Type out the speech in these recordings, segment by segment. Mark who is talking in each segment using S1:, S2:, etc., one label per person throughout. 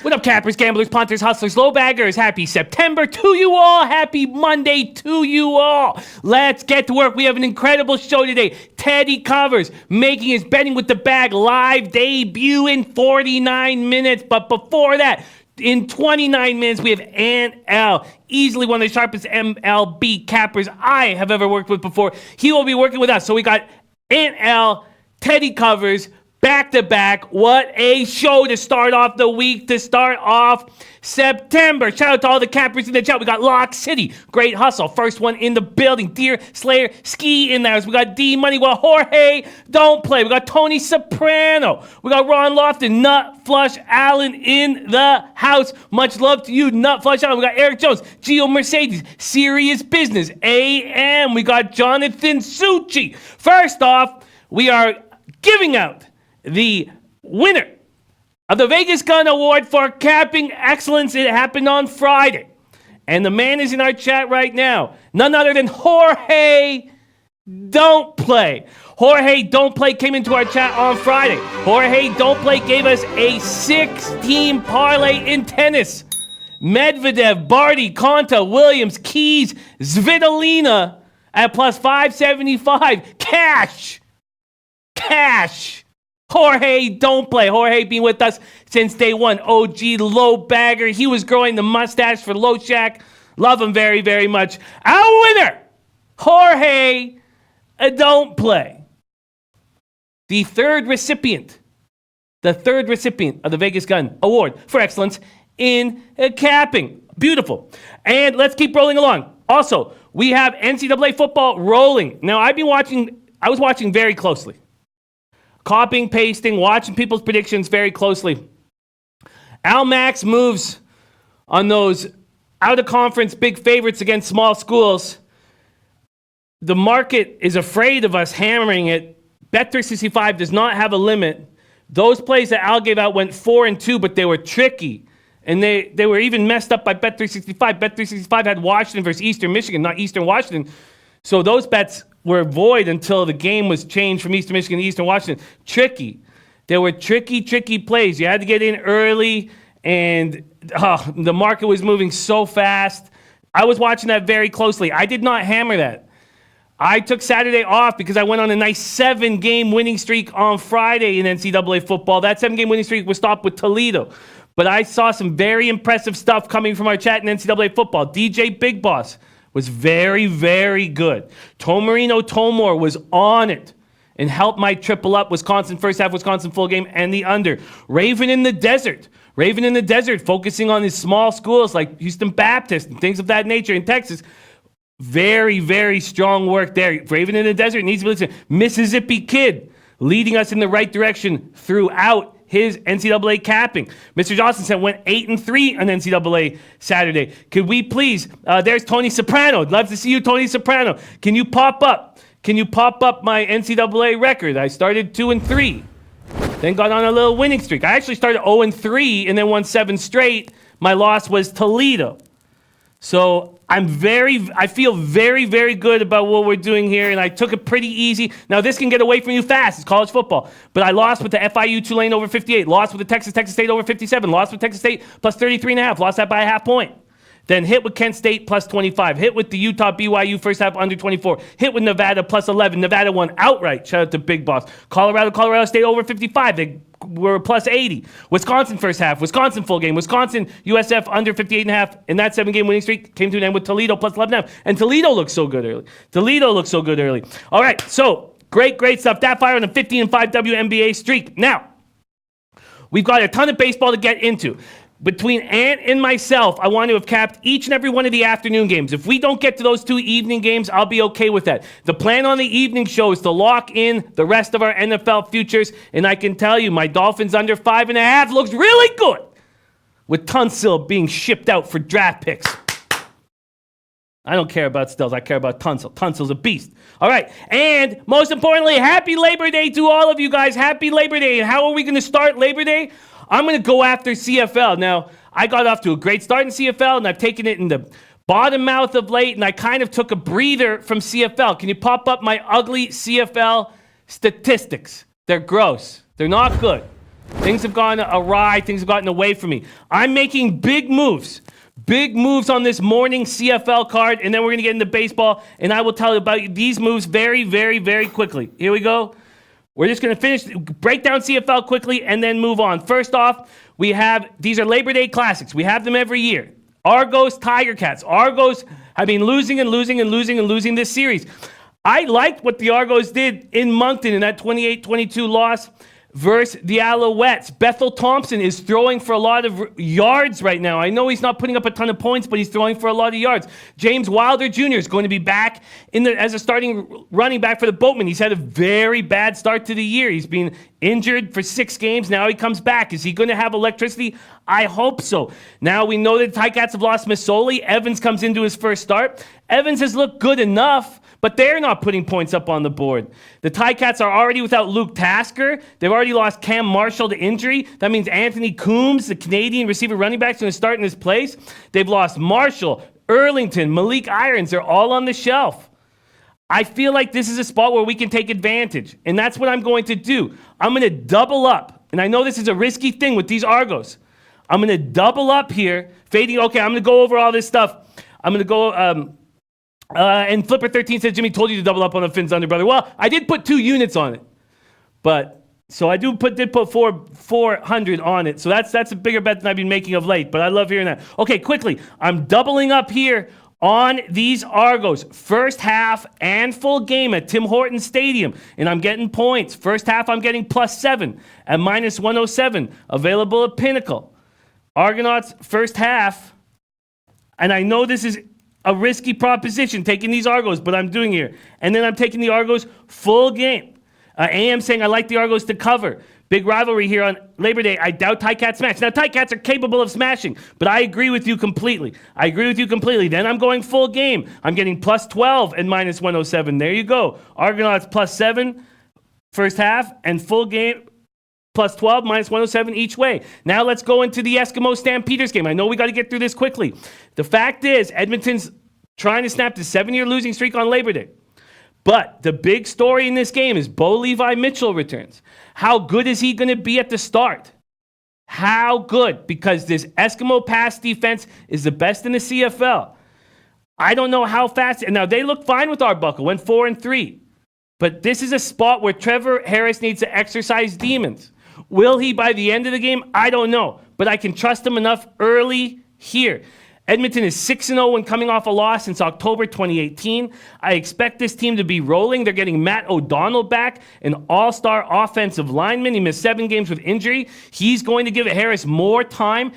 S1: What up, cappers, gamblers, punters, hustlers, low baggers? Happy September to you all. Happy Monday to you all. Let's get to work. We have an incredible show today. Teddy Covers making his Betting with the Bag live debut in 49 minutes. But before that, in 29 minutes, we have Ant L, easily one of the sharpest MLB cappers I have ever worked with before. He will be working with us. So we got Ant L, Teddy Covers, back to back. What a show to start off the week, to start off September. Shout out to all the cappers in the chat. We got Lock City, Great Hustle, first one in the building. Deer Slayer, Ski in there. We got D Money, well, Jorge, Don't Play. We got Tony Soprano. We got Ron Lofton, Nut Flush Allen in the house. Much love to you, Nut Flush Allen. We got Eric Jones, Gio Mercedes, Serious Business, AM. We got Jonathan Succi. First off, we are giving out the winner of the Vegas Gun Award for capping excellence. It happened on Friday. And the man is in our chat right now. None other than Jorge Don't Play. Jorge Don't Play came into our chat on Friday. Jorge Don't Play gave us a 6-team parlay in tennis. Medvedev, Barty, Konta, Williams, Keys, Svitolina at plus 575. Cash. Jorge Don't Play. Jorge being with us since day one. OG low bagger. He was growing the mustache for Low Shack. Love him very, very much. Our winner, Jorge Don't Play. The third recipient of the Vegas Gun Award for excellence in capping. Beautiful. And let's keep rolling along. Also, we have NCAA football rolling. Now, I was watching very closely. Copying, pasting, watching people's predictions very closely. Al Max moves on those out-of-conference big favorites against small schools. The market is afraid of us hammering it. Bet365 does not have a limit. Those plays that Al gave out went 4-2, but they were tricky. And they were even messed up by Bet365. Bet365 had Washington versus Eastern Michigan, not Eastern Washington. So those bets were void until the game was changed from Eastern Michigan to Eastern Washington. Tricky. There were tricky plays. You had to get in early, and the market was moving so fast. I was watching that very closely. I did not hammer that. I took Saturday off because I went on a nice 7-game winning streak on Friday in NCAA football. That 7-game winning streak was stopped with Toledo. But I saw some very impressive stuff coming from our chat in NCAA football. DJ Big Boss was very, very good. Tomarino Tomor was on it and helped my triple up. Wisconsin first half, Wisconsin full game, and the under. Raven in the Desert, focusing on his small schools like Houston Baptist and things of that nature in Texas. Very, very strong work there. Raven in the Desert needs to be listening. Mississippi Kid leading us in the right direction throughout his NCAA capping. Mr. Johnson went 8-3 on NCAA Saturday. Could we please, there's Tony Soprano. I'd love to see you, Tony Soprano. Can you pop up my NCAA record? I started 2-3, then got on a little winning streak. I actually started 0-3 and then won 7 straight. My loss was Toledo. So I feel very, very good about what we're doing here, and I took it pretty easy. Now, this can get away from you fast. It's college football. But I lost with the FIU Tulane over 58, lost with the Texas State over 57, lost with Texas State plus 33.5, lost that by a half point. Then hit with Kent State plus 25, hit with the Utah BYU first half under 24, hit with Nevada plus 11. Nevada won outright. Shout out to Big Boss. Colorado State over 55. They were plus 80. Wisconsin first half, Wisconsin full game, Wisconsin USF under 58.5, and that 7-game winning streak came to an end with Toledo plus 11.5. And Toledo looks so good early. All right, so great stuff. That fire on a 15-5 WNBA streak. Now, we've got a ton of baseball to get into. Between Ant and myself, I want to have capped each and every one of the afternoon games. If we don't get to those 2 evening games, I'll be okay with that. The plan on the evening show is to lock in the rest of our NFL futures, and I can tell you my Dolphins under 5.5 looks really good, with Tunsil being shipped out for draft picks. I don't care about Stills. I care about Tunsil. Tunsil's a beast. All right. And most importantly, happy Labor Day to all of you guys. Happy Labor Day. And how are we going to start Labor Day? I'm going to go after CFL. Now, I got off to a great start in CFL, and I've taken it in the bottom mouth of late, and I kind of took a breather from CFL. Can you pop up my ugly CFL statistics? They're gross. They're not good. Things have gone awry. Things have gotten away from me. I'm making big moves. Big moves on this morning CFL card, and then we're going to get into baseball, and I will tell you about these moves very, very, very quickly. Here we go. We're just going to break down CFL quickly, and then move on. First off, these are Labor Day classics. We have them every year. Argos, Tiger Cats. Argos have been losing this series. I liked what the Argos did in Moncton in that 28-22 loss versus the Alouettes. Bethel Thompson is throwing for a lot of yards right now. I know he's not putting up a ton of points, but he's throwing for a lot of yards. James Wilder Jr. is going to be back as a starting running back for the Boatmen. He's had a very bad start to the year. He's been injured for 6 games. Now he comes back. Is he going to have electricity? I hope so. Now we know that the Ticats have lost Masoli. Evans comes into his first start. Evans has looked good enough, but they're not putting points up on the board. The Ticats are already without Luke Tasker. They've already lost Cam Marshall to injury. That means Anthony Coombs, the Canadian receiver running back, is going to start in his place. They've lost Marshall, Earlington, Malik Irons. They're all on the shelf. I feel like this is a spot where we can take advantage, and that's what I'm going to do. I'm going to double up, and I know this is a risky thing with these Argos. I'm going to double up here, fading. Okay, I'm going to go over all this stuff. I'm going to go... and Flipper13 said, Jimmy told you to double up on the Fins Under, brother. Well, I did put 2 units on it. So I did put 400 on it. So that's a bigger bet than I've been making of late. But I love hearing that. Okay, quickly. I'm doubling up here on these Argos. First half and full game at Tim Hortons Stadium. And I'm getting points. First half, I'm getting +7 at -107. Available at Pinnacle. Argonauts, first half. And I know this is a risky proposition, taking these Argos, but I'm doing here. And then I'm taking the Argos full game. AM saying I like the Argos to cover. Big rivalry here on Labor Day. I doubt Ticats smash. Now, Ticats are capable of smashing, but I agree with you completely. Then I'm going full game. I'm getting +12 and -107. There you go. Argonauts +7 first half and full game +12, -107 each way. Now let's go into the Eskimo Stampeders game. I know we got to get through this quickly. The fact is, Edmonton's trying to snap the 7-year losing streak on Labor Day. But the big story in this game is Bo Levi Mitchell returns. How good is he going to be at the start? How good? Because this Eskimo pass defense is the best in the CFL. I don't know how fast. And now they look fine with Arbuckle, went 4-3. But this is a spot where Trevor Harris needs to exercise demons. Will he by the end of the game? I don't know. But I can trust him enough early here. Edmonton is 6-0 when coming off a loss since October 2018. I expect this team to be rolling. They're getting Matt O'Donnell back, an all-star offensive lineman. He missed 7 games with injury. He's going to give Harris more time.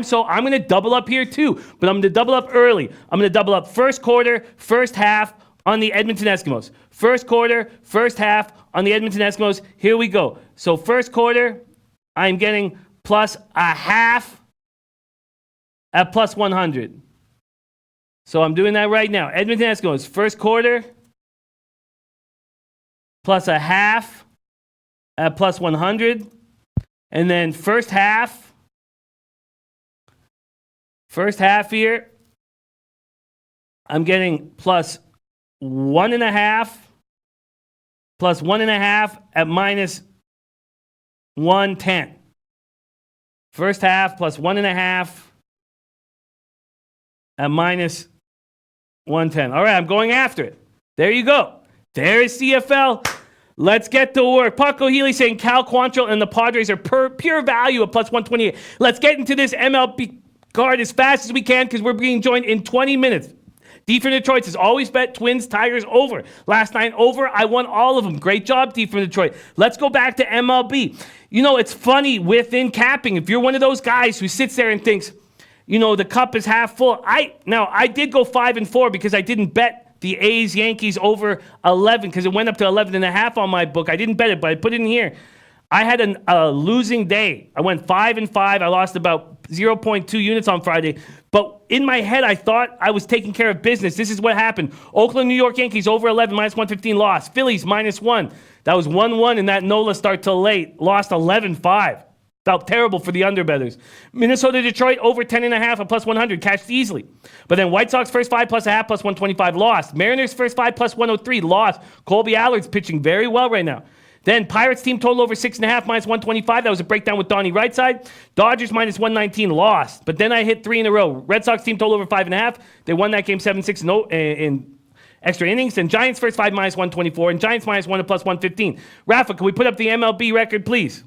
S1: So I'm going to double up here too. But I'm going to double up early. I'm going to double up first quarter, first half on the Edmonton Eskimos. First quarter, first half on the Edmonton Eskimos. Here we go. So first quarter, I'm getting +0.5 at +100. So I'm doing that right now. Edmonton Eskimos, first quarter, +0.5 at +100. And then first half here, I'm getting +1.5 at -110. First half +1.5 at -110. All right, I'm going after it. There you go. There is CFL. Let's get to work. Paco Healy saying Cal Quantrill and the Padres are pure value at +128. Let's get into this MLB card as fast as we can because we're being joined in 20 minutes. D from Detroit says, always bet Twins, Tigers over. Last night over, I won all of them. Great job, D from Detroit. Let's go back to MLB. You know, it's funny within capping. If you're one of those guys who sits there and thinks, you know, the cup is half full. I did go 5-4 because I didn't bet the A's Yankees over 11 because it went up to 11.5 on my book. I didn't bet it, but I put it in here. I had a losing day. I went 5-5. I lost about 0.2 units on Friday. But in my head, I thought I was taking care of business. This is what happened. Oakland, New York Yankees over 11, minus 115 loss. Phillies -1. That was 1-1 in that NOLA start till late. Lost 11-5. Felt terrible for the underbetters. Minnesota, Detroit over 10.5 at plus 100. Cashed easily. But then White Sox first 5 plus a half plus 125 lost. Mariners first 5 plus 103 lost. Colby Allard's pitching very well right now. Then Pirates team total over 6.5 minus 125. That was a breakdown with Donnie Rightside. Dodgers minus 119 lost. But then I hit 3 in a row. Red Sox team total over 5.5. They won that game 7-6 in extra innings. And Giants first 5 minus 124. And Giants minus 1 at plus 115. Rafa, can we put up the MLB record, please?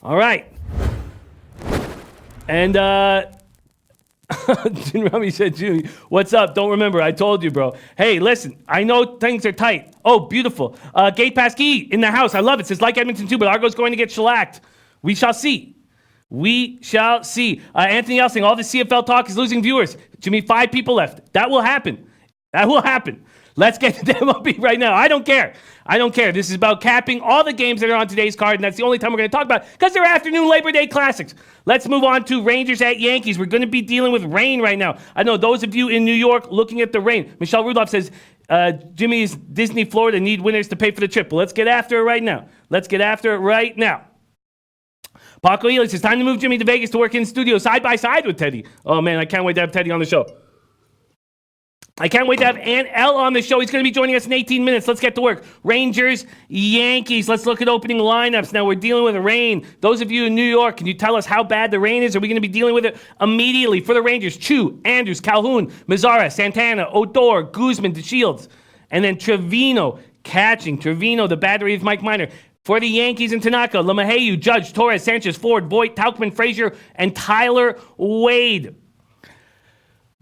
S1: All right. And Rami said, Jimmy, what's up? Don't remember. I told you, bro. Hey, listen, I know things are tight. Oh, beautiful. Gate Pass Key in the house. I love it. Says, like Edmonton too, but Argo's going to get shellacked. We shall see. We shall see. Anthony Elsing, all the CFL talk is losing viewers. Jimmy, 5 people left. That will happen. That will happen. Let's get to the MLB right now. I don't care. I don't care. This is about capping all the games that are on today's card, and that's the only time we're going to talk about it because they're afternoon Labor Day classics. Let's move on to Rangers at Yankees. We're going to be dealing with rain right now. I know those of you in New York looking at the rain. Michelle Rudolph says, Jimmy's Disney Florida need winners to pay for the trip. Well, let's get after it right now. Let's get after it right now. Paco Ely says, time to move Jimmy to Vegas to work in the studio side by side with Teddy. Oh, man, I can't wait to have Teddy on the show. I can't wait to have Ant L on the show. He's going to be joining us in 18 minutes. Let's get to work. Rangers, Yankees. Let's look at opening lineups. Now, we're dealing with rain. Those of you in New York, can you tell us how bad the rain is? Are we going to be dealing with it immediately? For the Rangers, Chu, Andrews, Calhoun, Mazzara, Santana, Odor, Guzman, DeShields. And then Trevino catching. Trevino, the battery of Mike Minor. For the Yankees and Tanaka, LeMahieu, Judge, Torres, Sanchez, Ford, Voigt, Tauchman, Frazier, and Tyler Wade.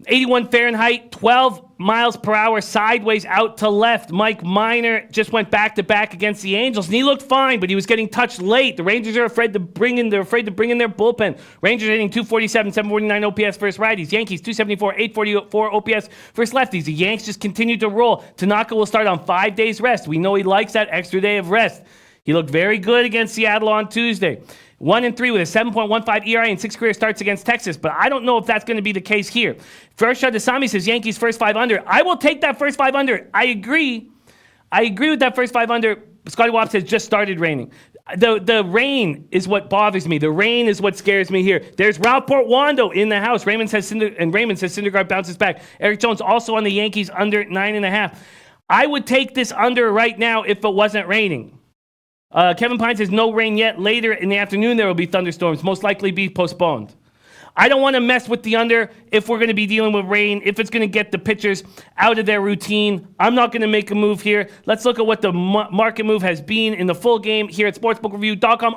S1: 81 Fahrenheit, 12 miles per hour, sideways out to left. Mike Minor just went back-to-back against the Angels, and he looked fine, but he was getting touched late. The Rangers are afraid to bring in their bullpen. Rangers hitting 247, 749 OPS versus righties. Yankees 274, 844 OPS versus lefties. The Yanks just continue to roll. Tanaka will start on 5 days rest. We know he likes that extra day of rest. He looked very good against Seattle on Tuesday. 1-3 with a 7.15 ERA and 6 career starts against Texas, but I don't know if that's going to be the case here. Fershad Dasami says Yankees first 5 under. I will take that first 5 under. I agree with that first 5 under. Scotty Wap says just started raining. The rain is what bothers me. The rain is what scares me here. There's Ralph Portwando in the house. Raymond says Syndergaard bounces back. Eric Jones also on the Yankees under 9.5. I would take this under right now if it wasn't raining. Kevin Pine says no rain yet. Later in the afternoon, there will be thunderstorms, most likely be postponed. I don't want to mess with the under if we're going to be dealing with rain, if it's going to get the pitchers out of their routine. I'm not going to make a move here. Let's look at what the market move has been in the full game here at sportsbookreview.com.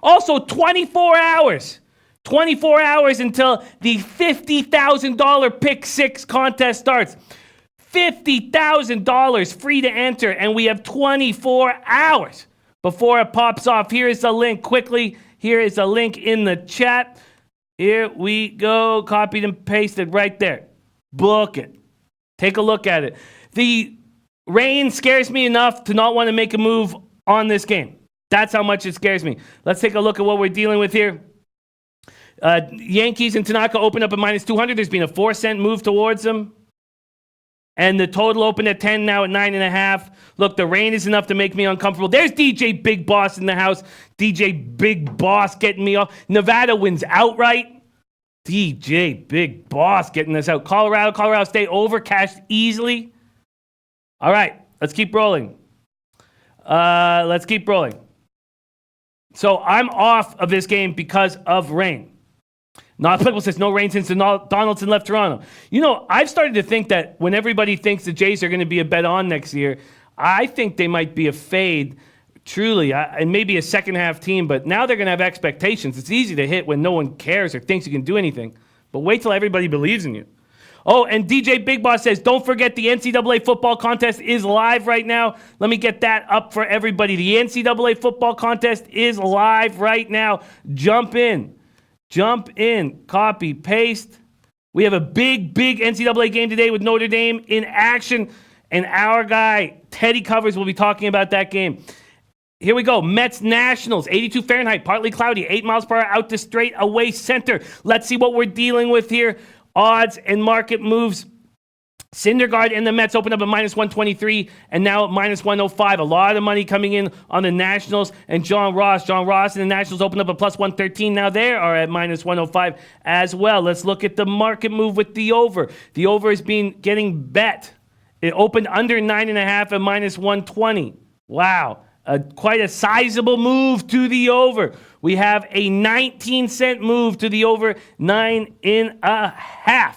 S1: Also 24 hours. 24 hours until the $50,000 Pick 6 contest starts. $50,000 free to enter, and we have 24 hours before it pops off. Here is the link quickly. Here is the link in the chat. Here we go. Copied and pasted right there. Book it. Take a look at it. The rain scares me enough to not want to make a move on this game. That's how much it scares me. Let's take a look at what we're dealing with here. Yankees and Tanaka open up at minus 200. There's been a 4-cent move towards them. And the total opened at 10, now at 9.5. Look, the rain is enough to make me uncomfortable. There's DJ Big Boss in the house. DJ Big Boss getting me off. Nevada wins outright. DJ Big Boss getting us out. Colorado State over, cashed easily. All right, let's keep rolling. So I'm off of this game because of rain. Not applicable says no rain since Donaldson left Toronto. You know, I've started to think that when everybody thinks the Jays are going to be a bet on next year, I think they might be a fade, truly, and maybe a second-half team. But now they're going to have expectations. It's easy to hit when no one cares or thinks you can do anything. But wait till everybody believes in you. Oh, and DJ Big Boss says, don't forget the NCAA football contest is live right now. Let me get that up for everybody. The NCAA football contest is live right now. Jump in, copy, paste. We have a big NCAA game today with Notre Dame in action. And our guy, Teddy Covers, will be talking about that game. Here we go. Mets Nationals, 82 Fahrenheit, partly cloudy, 8 miles per hour out to straight away center. Let's see what we're dealing with here. Odds and market moves. Syndergaard and the Mets opened up at minus 123 and now at minus 105. A lot of money coming in on the Nationals and John Ross. John Ross and the Nationals opened up at plus 113. Now they are at minus 105 as well. Let's look at the market move with the over. The over is getting bet. It opened under 9.5 at minus 120. Wow. Quite a sizable move to the over. We have a 19-cent move to the over 9.5.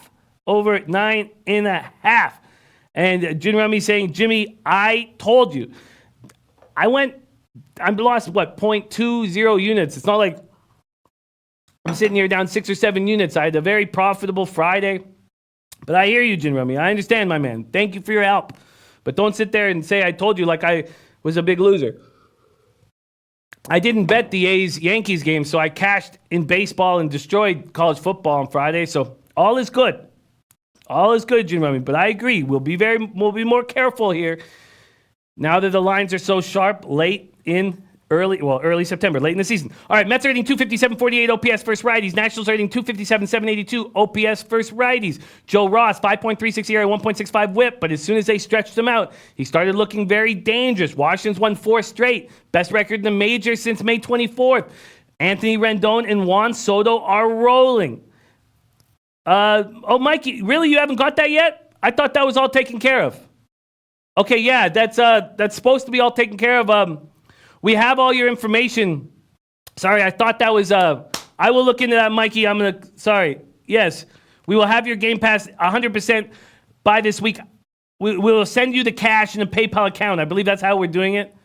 S1: Over 9.5. And Jim Rummy saying, Jimmy, I told you. I lost, 0.20 units. It's not like I'm sitting here down 6 or 7 units. I had a very profitable Friday. But I hear you, Jim Rummy. I understand, my man. Thank you for your help. But don't sit there and say I told you like I was a big loser. I didn't bet the A's-Yankees game, so I cashed in baseball and destroyed college football on Friday. So all is good. All is good, Jim Rummy. But I agree. We'll be more careful here now that the lines are so sharp early September, late in the season. All right, Mets are hitting 257.48 OPS versus righties. Nationals are hitting 257.782 OPS versus righties. Joe Ross, 5.36 ERA, 1.65 WHIP, but as soon as they stretched him out, he started looking very dangerous. Washington's won 4 straight. Best record in the major since May 24th. Anthony Rendon and Juan Soto are rolling. Mikey, really? You haven't got that yet? I thought that was all taken care of. Okay, yeah, that's supposed to be all taken care of. We have all your information. Sorry, I thought that was, I will look into that, Mikey. Sorry. Yes, we will have your Game Pass 100% by this week. We will send you the cash in a PayPal account. I believe that's how we're doing it.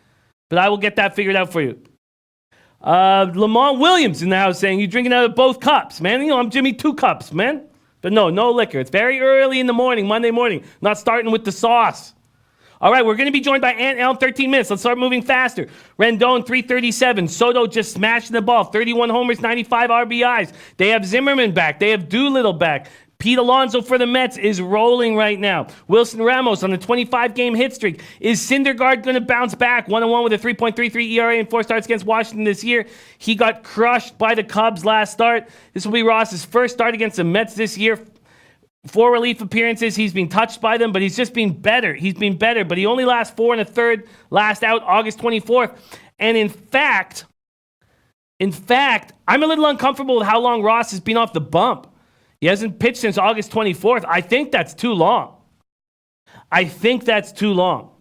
S1: But I will get that figured out for you. Lamont Williams in the house saying, you drinking out of both cups, man. You know, I'm Jimmy 2 cups, man. But no liquor. It's very early in the morning, Monday morning. Not starting with the sauce. All right, we're going to be joined by Ant L in 13 minutes. Let's start moving faster. Rendon, 337. Soto just smashing the ball. 31 homers, 95 RBIs. They have Zimmerman back. They have Doolittle back. Pete Alonso for the Mets is rolling right now. Wilson Ramos on a 25-game hit streak. Is Syndergaard going to bounce back? 1-1 with a 3.33 ERA and 4 starts against Washington this year. He got crushed by the Cubs last start. This will be Ross's first start against the Mets this year. 4 relief appearances. He's been touched by them, but he's just been better. He's been better, but he only lasts 4 1/3. Last out August 24th. And in fact, I'm a little uncomfortable with how long Ross has been off the bump. He hasn't pitched since August 24th. I think that's too long. I think that's too long,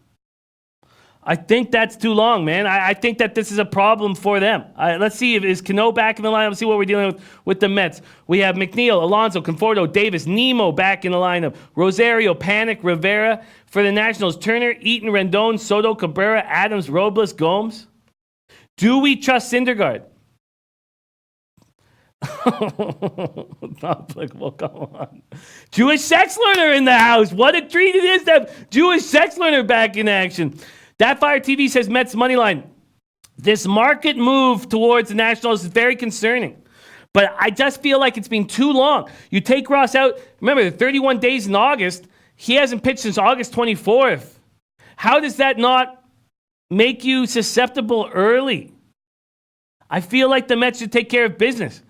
S1: man. I think that this is a problem for them. Let's see, is Cano back in the lineup? Let's see what we're dealing with the Mets. We have McNeil, Alonso, Conforto, Davis, Nemo back in the lineup. Rosario, Panic, Rivera. For the Nationals, Turner, Eaton, Rendon, Soto, Cabrera, Adams, Robles, Gomes. Do we trust Syndergaard? Not applicable, come on. Jewish sex learner in the house. What a treat it is to have Jewish sex learner back in action. That Fire TV says Mets money line. This market move towards the Nationals is very concerning. But I just feel like it's been too long. You take Ross out. Remember, the 31 days in August. He hasn't pitched since August 24th. How does that not make you susceptible early? I feel like the Mets should take care of business.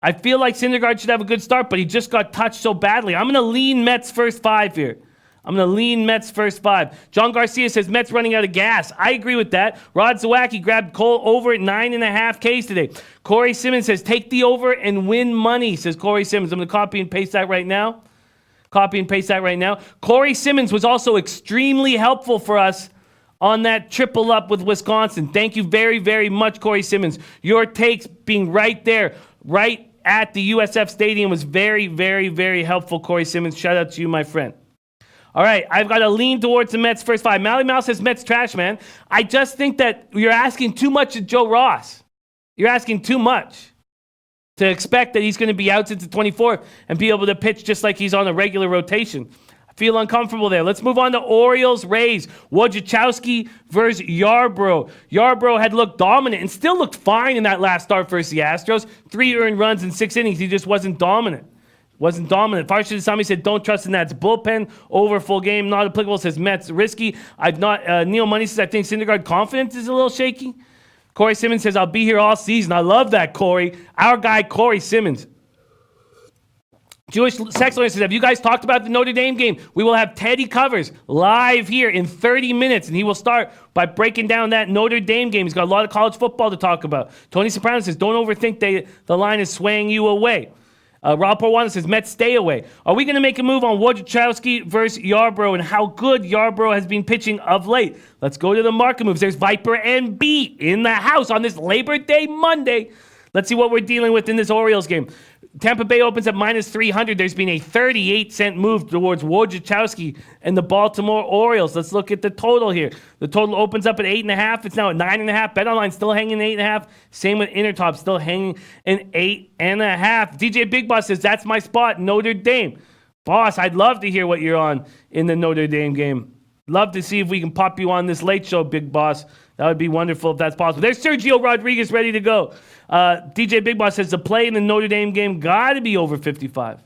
S1: I feel like Syndergaard should have a good start, but he just got touched so badly. I'm going to lean Mets first 5 here. John Garcia says Mets running out of gas. I agree with that. Rod Zawacki grabbed Cole over at 9.5 Ks today. Corey Simmons says take the over and win money, says Corey Simmons. I'm going to copy and paste that right now. Corey Simmons was also extremely helpful for us on that triple up with Wisconsin. Thank you very, very much, Corey Simmons. Your takes being right there, right at the USF Stadium was very, very, very helpful, Corey Simmons. Shout out to you, my friend. All right, I've got to lean towards the Mets first 5. Mally Mouse says Mets trash, man. I just think that you're asking too much of Joe Ross. You're asking too much to expect that he's going to be out since the 24th and be able to pitch just like he's on a regular rotation. I feel uncomfortable there. Let's move on to Orioles-Rays. Wojciechowski versus Yarbrough. Yarbrough had looked dominant and still looked fine in that last start versus the Astros. 3 earned runs in 6 innings. He just wasn't dominant. Wasn't dominant. Farshid Asami said, don't trust in that. It's bullpen over full game. Not applicable. Says Mets risky. I've not. Neil Money says, I think Syndergaard confidence is a little shaky. Corey Simmons says, I'll be here all season. I love that, Corey. Our guy, Corey Simmons. Jewish Sex Lawyer says, have you guys talked about the Notre Dame game? We will have Teddy Covers live here in 30 minutes, and he will start by breaking down that Notre Dame game. He's got a lot of college football to talk about. Tony Soprano says, don't overthink the line is swaying you away. Rob Porwana says, Mets stay away. Are we going to make a move on Wojciechowski versus Yarbrough and how good Yarbrough has been pitching of late? Let's go to the market moves. There's Viper and B in the house on this Labor Day Monday. Let's see what we're dealing with in this Orioles game. Tampa Bay opens at minus 300. There's been a 38-cent move towards Wojciechowski and the Baltimore Orioles. Let's look at the total here. The total opens up at 8.5. It's now at 9.5. BetOnline still hanging 8.5. Same with Intertop, still hanging an 8.5. DJ Big Boss says, that's my spot, Notre Dame. Boss, I'd love to hear what you're on in the Notre Dame game. Love to see if we can pop you on this late show, Big Boss. That would be wonderful if that's possible. There's Sergio Rodriguez ready to go. DJ Big Boss says the play in the Notre Dame game got to be over 55.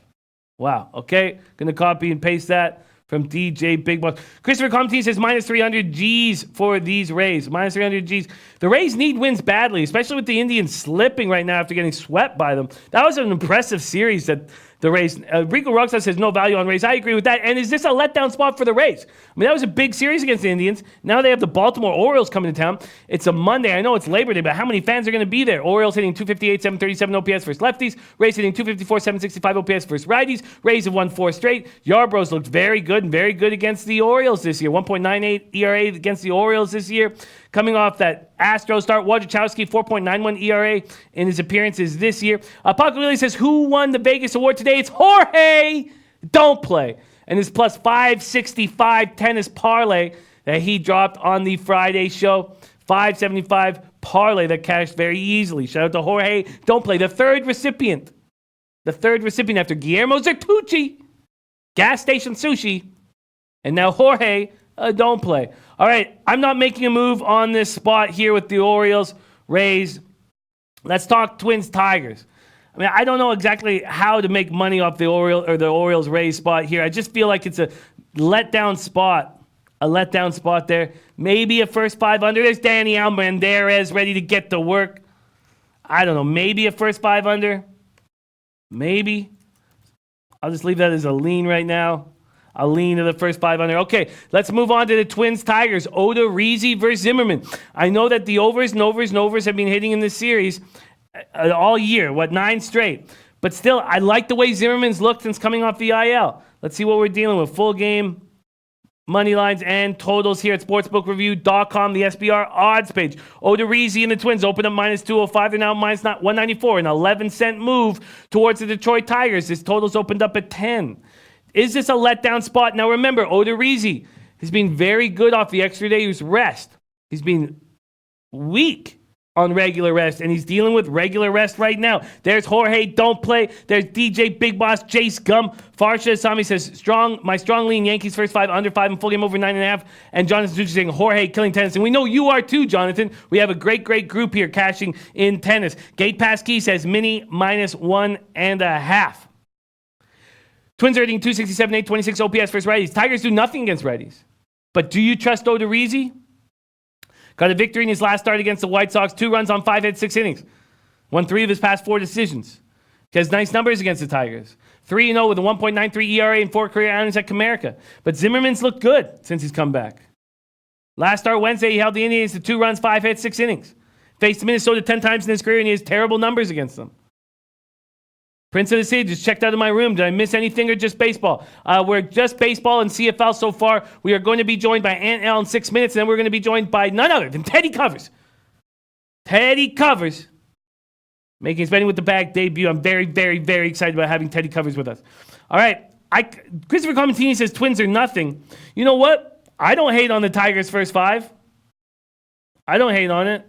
S1: Wow. Okay. Going to copy and paste that from DJ Big Boss. Christopher Comte says minus 300 G's for these Rays. Minus 300 G's. The Rays need wins badly, especially with the Indians slipping right now after getting swept by them. That was an impressive series that the Rays. Rico Rockstar says no value on Rays. I agree with that. And is this a letdown spot for the Rays? I mean, that was a big series against the Indians. Now they have the Baltimore Orioles coming to town. It's a Monday. I know it's Labor Day, but how many fans are going to be there? Orioles hitting 258, 737 OPS versus lefties. Rays hitting 254, 765 OPS versus righties. Rays have won 4 straight. Yarbrough's looked very good and very good against the Orioles this year. 1.98 ERA against the Orioles this year. Coming off that Astros start, Wojciechowski, 4.91 ERA in his appearances this year. Paco Lily says, who won the Vegas Award today? It's Jorge. Don't play. And his plus 565 tennis parlay that he dropped on the Friday show. 575 parlay that cashed very easily. Shout out to Jorge. Don't play. The third recipient after Guillermo Zertucci, Gas Station Sushi, and now Jorge. Don't play. All right, I'm not making a move on this spot here with the Orioles, Rays. Let's talk Twins, Tigers. I mean, I don't know exactly how to make money off the Orioles Rays spot here. I just feel like it's a letdown spot. A letdown spot there. Maybe a first 5 under. There's Danny Almendarez ready to get to work. I don't know. Maybe a first 5 under. Maybe. I'll just leave that as a lean right now. I'll lean to the first 5 under. Okay, let's move on to the Twins Tigers. Odorizzi versus Zimmerman. I know that the overs have been hitting in this series all year. 9 straight? But still, I like the way Zimmerman's looked since coming off the IL. Let's see what we're dealing with. Full game, money lines, and totals here at sportsbookreview.com, the SBR odds page. Odorizzi and the Twins open up minus 205. They're now minus 194. An 11-cent move towards the Detroit Tigers. This total's opened up at 10. Is this a letdown spot? Now remember, Odorizzi has been very good off the extra day's rest. He's been weak on regular rest, and he's dealing with regular rest right now. There's Jorge, don't play. There's DJ Big Boss, Jace Gum. Farsha Asami says, my strong lean Yankees first 5, under 5, and full game over 9.5. And Jonathan Ducci saying, Jorge killing tennis. And we know you are too, Jonathan. We have a great group here cashing in tennis. Gate Pass Key says, mini minus 1.5. Twins are hitting 267, 826 OPS versus righties. Tigers do nothing against righties. But do you trust Odorizzi? Got a victory in his last start against the White Sox. 2 runs on 5 hits, 6 innings. Won 3 of his past 4 decisions. He has nice numbers against the Tigers. 3-0 with a 1.93 ERA and 4 career outings at Comerica. But Zimmerman's looked good since he's come back. Last start Wednesday, he held the Indians to 2 runs, 5 hits, 6 innings. Faced Minnesota 10 times in his career, and he has terrible numbers against them. Prince of the City just checked out of my room. Did I miss anything or just baseball? We're just baseball and CFL so far. We are going to be joined by Aunt L in 6 minutes, and then we're going to be joined by none other than Teddy Covers. Teddy Covers making his Betting with the Bag debut. I'm very, very, very excited about having Teddy Covers with us. All right. Christopher Comentini says Twins are nothing. You know what? I don't hate on the Tigers' first 5. I don't hate on it.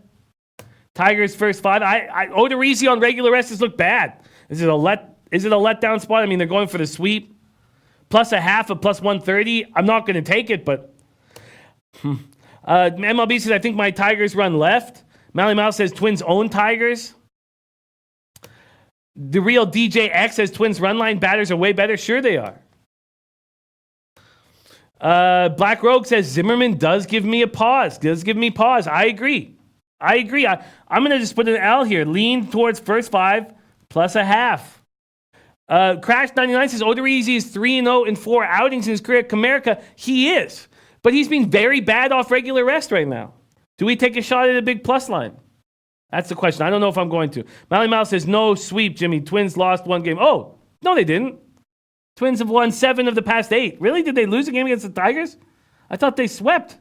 S1: Tigers' first 5. Odorizzi on regular rest has looked bad. Is it a letdown spot? I mean, they're going for the sweep. Plus a half of plus 130. I'm not going to take it, but MLB says, I think my Tigers run left. Mally Mouse says Twins own Tigers. The real DJX says Twins run line batters are way better. Sure they are. Black Rogue says Zimmerman does give me pause. I agree. I'm going to just put an L here. Lean towards first 5 plus a half. Crash 99 says Odorizzi is 3-0 in 4 outings in his career at Comerica. He is. But he's been very bad off regular rest right now. Do we take a shot at a big plus line? That's the question. I don't know if I'm going to. Mally Mouse says, no sweep, Jimmy. Twins lost 1 game. Oh, no, they didn't. Twins have won 7 of the past 8. Really? Did they lose a game against the Tigers? I thought they swept.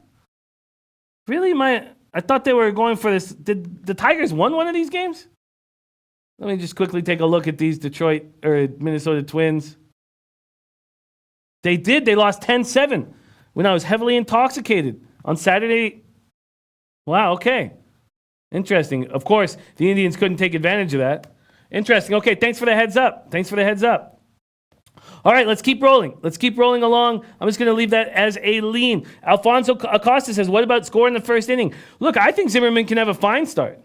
S1: Really? I thought they were going for this. Did the Tigers won one of these games? Let me just quickly take a look at these Minnesota Twins. They did. They lost 10-7 when I was heavily intoxicated on Saturday. Wow, okay. Interesting. Of course, the Indians couldn't take advantage of that. Interesting. Okay, thanks for the heads up. All right, let's keep rolling. Along. I'm just going to leave that as a lean. Alfonso Acosta says, what about score in the first inning? Look, I think Zimmerman can have a fine start.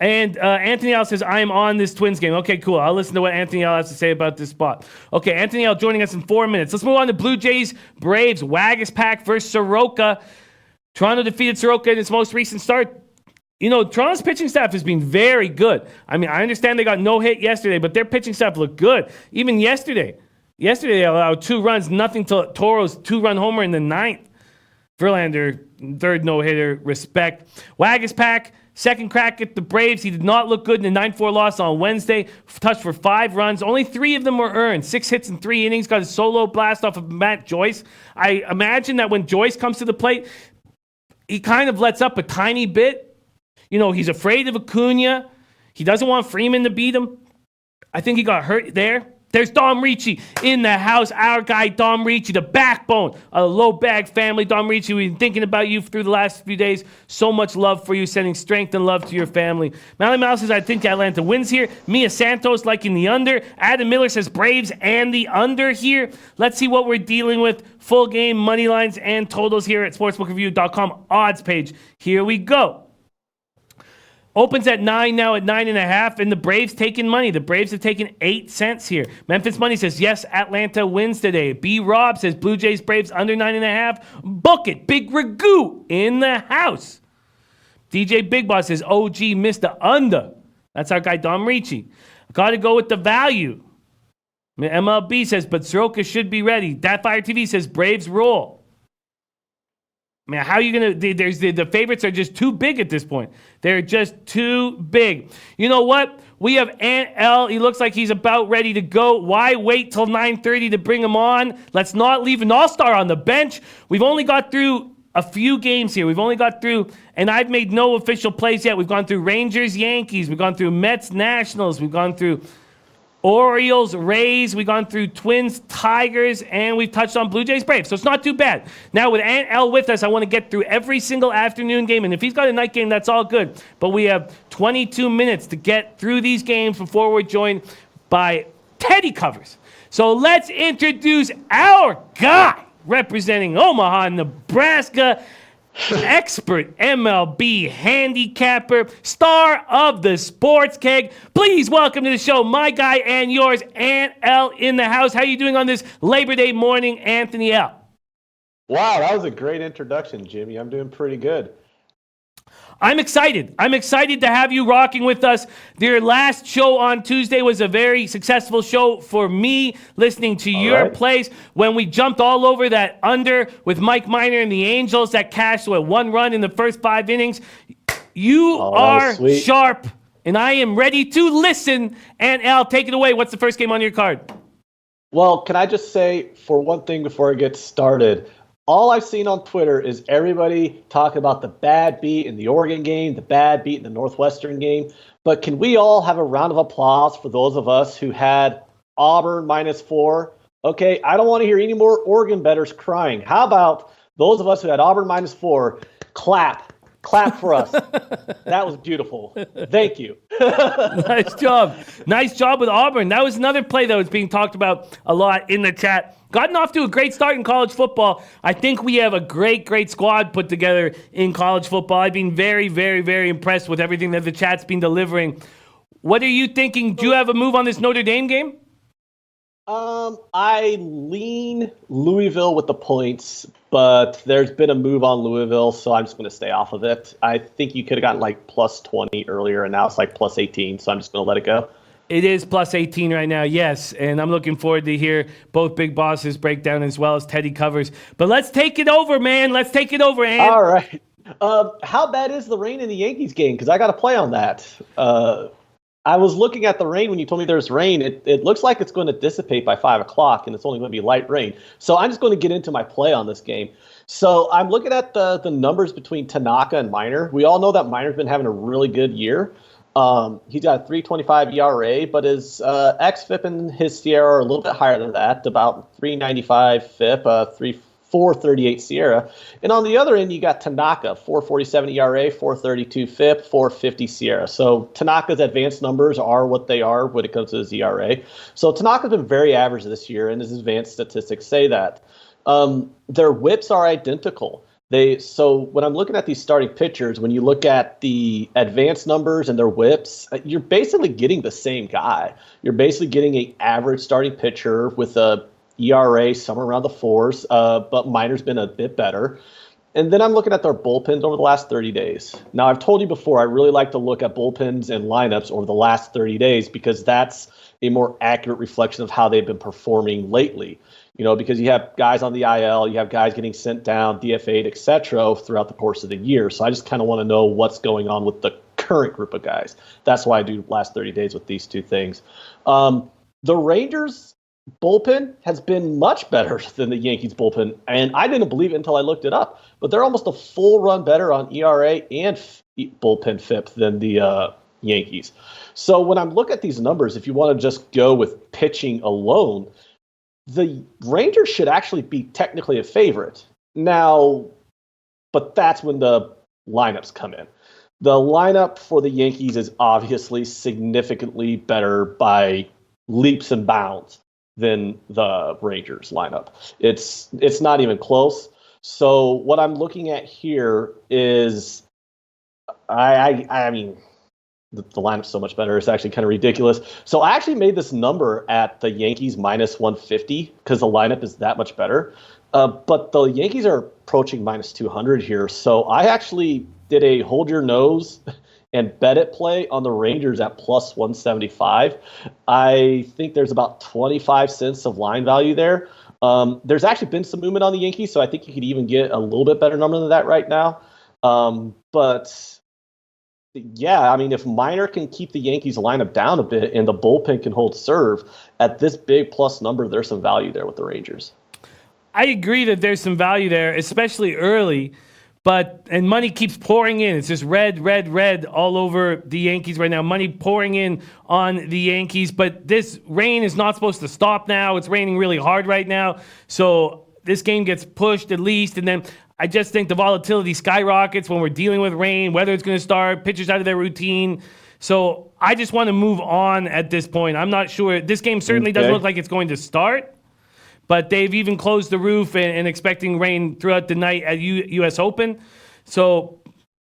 S1: And Anthony L says, I am on this Twins game. Okay, cool. I'll listen to what Anthony L has to say about this spot. Okay, Anthony L joining us in 4 minutes. Let's move on to Blue Jays, Braves, Wagas Pack versus Soroka. Toronto defeated Soroka in its most recent start. You know, Toronto's pitching staff has been very good. I mean, I understand they got no hit yesterday, but their pitching staff looked good. Even yesterday they allowed 2 runs, nothing to Toro's 2-run homer in the 9th. Verlander, 3rd no-hitter, respect. Wagas Pack, second crack at the Braves. He did not look good in the 9-4 loss on Wednesday. Touched for 5 runs. Only 3 of them were earned. 6 hits in 3 innings. Got a solo blast off of Matt Joyce. I imagine that when Joyce comes to the plate, he kind of lets up a tiny bit. You know, he's afraid of Acuna. He doesn't want Freeman to beat him. I think he got hurt there. There's Dom Ricci in the house. Our guy, Dom Ricci, the backbone of the low bag family. Dom Ricci, we've been thinking about you through the last few days. So much love for you, sending strength and love to your family. Mally Mouse says, I think Atlanta wins here. Mia Santos liking the under. Adam Miller says Braves and the under here. Let's see what we're dealing with. Full game, money lines, and totals here at sportsbookreview.com odds page. Here we go. Opens at 9 now at 9.5, and the Braves taking money. The Braves have taken 8 cents here. Memphis Money says, yes, Atlanta wins today. B. Rob says, Blue Jays Braves under 9.5. Book it. Big Ragu in the house. DJ Big Boss says, OG missed the under. That's our guy, Dom Ricci. Got to go with the value. MLB says, but Soroka should be ready. Dat Fire TV says, Braves roll. Man, how are you going to... The favorites are just too big at this point. They're just too big. You know what? We have Ant L. He looks like he's about ready to go. Why wait till 9:30 to bring him on? Let's not leave an all-star on the bench. We've only got through a few games here. And I've made no official plays yet. We've gone through Rangers, Yankees. We've gone through Mets, Nationals. We've gone through Orioles, Rays, we've gone through Twins, Tigers, and we've touched on Blue Jays, Braves. So it's not too bad. Now with Ant L with us, I want to get through every single afternoon game. And if he's got a night game, that's all good. But we have 22 minutes to get through these games before we're joined by Teddy Covers. So let's introduce our guy representing Omaha, Nebraska, expert MLB handicapper, star of the Sports Keg. Please welcome to the show my guy and yours, Ant L in the house. How you doing on this Labor Day morning, Anthony L?
S2: Wow, that was a great introduction, Jimmy. I'm doing pretty good.
S1: I'm excited. I'm excited to have you rocking with us. Their last show on Tuesday was a very successful show for me, listening to your plays when we jumped all over that under with Mike Minor and the Angels that cashed with 1 run in the first 5 innings. You are sharp, and I am ready to listen. And Al, take it away. What's the first game on your card?
S2: Well, can I just say for one thing before I get started? All I've seen on Twitter is everybody talk about the bad beat in the Oregon game, the bad beat in the Northwestern game. But can we all have a round of applause for those of us who had Auburn -4? Okay, I don't want to hear any more Oregon bettors crying. How about those of us who had Auburn -4? Clap for us. That was beautiful. Thank you.
S1: Nice job. Nice job with Auburn. That was another play that was being talked about a lot in the chat. Gotten off to a great start in college football. I think we have a great squad put together in college football. I've been very, very, very impressed with everything that the chat's been delivering. What are you thinking? Do you have a move on this Notre Dame game?
S2: I lean Louisville with the points, but there's been a move on Louisville, so I'm just going to stay off of it. I think you could have gotten like plus 20 earlier, and now it's like plus 18, so I'm just going to let it go.
S1: It is plus 18 right now, yes. And I'm looking forward to hear both big bosses break down as well as Teddy covers. But let's take it over, man. Let's take it over, Ann.
S2: All right. How bad is the rain in the Yankees game? Because I got to play on that. I was looking at the rain when you told me there's rain. It looks like it's going to dissipate by 5 o'clock, and it's only going to be light rain. So I'm just going to get into my play on this game. So I'm looking at the numbers between Tanaka and Minor. We all know that Minor's been having a really good year. He's got a 3.25 ERA, but his xFIP and his Sierra are a little bit higher than that, about 3.95 FIP, 4.38 Sierra. And on the other end, you got Tanaka, 4.47 ERA, 4.32 FIP, 4.50 Sierra. So Tanaka's advanced numbers are what they are when it comes to his ERA. So Tanaka's been very average this year, and his advanced statistics say that. Their whips are identical. So when I'm looking at these starting pitchers, when you look at the advanced numbers and their whips, you're basically getting the same guy. You're basically getting an average starting pitcher with a ERA somewhere around the fours, but Minor's been a bit better. And then I'm looking at their bullpens over the last 30 days. Now, I've told you before, I really like to look at bullpens and lineups over the last 30 days because that's a more accurate reflection of how they've been performing lately. Because you have guys on the IL, you have guys getting sent down, DFA'd, et cetera, throughout the course of the year. So I just kind of want to know what's going on with the current group of guys. That's why I do last 30 days with these two things. The Rangers bullpen has been much better than the Yankees bullpen, and I didn't believe it until I looked it up. But they're almost a full run better on ERA and bullpen FIP than the Yankees. So when I'm looking at these numbers, if you want to just go with pitching alone, the Rangers should actually be technically a favorite now, but that's when the lineups come in. The lineup for the Yankees is obviously significantly better by leaps and bounds than the Rangers lineup. It's not even close. So what I'm looking at here is, I mean, the lineup's so much better. It's actually kind of ridiculous. So I actually made this number at the Yankees minus 150 because the lineup is that much better. But the Yankees are approaching minus 200 here. So I actually did a hold your nose and bet it play on the Rangers at plus 175. I think there's about 25 cents of line value there. There's actually been some movement on the Yankees, so I think you could even get a little bit better number than that right now. But yeah, I mean, if Minor can keep the Yankees lineup down a bit and the bullpen can hold serve at this big plus number, there's some value there with the Rangers.
S1: I agree that there's some value there, especially early, and money keeps pouring in. It's just red all over the Yankees right now. Money pouring in on the Yankees, but this rain is not supposed to stop now. It's raining really hard right now. So this game gets pushed at least, and then I just think the volatility skyrockets when we're dealing with rain, whether it's going to start, pitchers out of their routine. So I just want to move on at this point. I'm not sure. This game certainly doesn't look like it's going to start, but they've even closed the roof and expecting rain throughout the night at U.S. Open. So,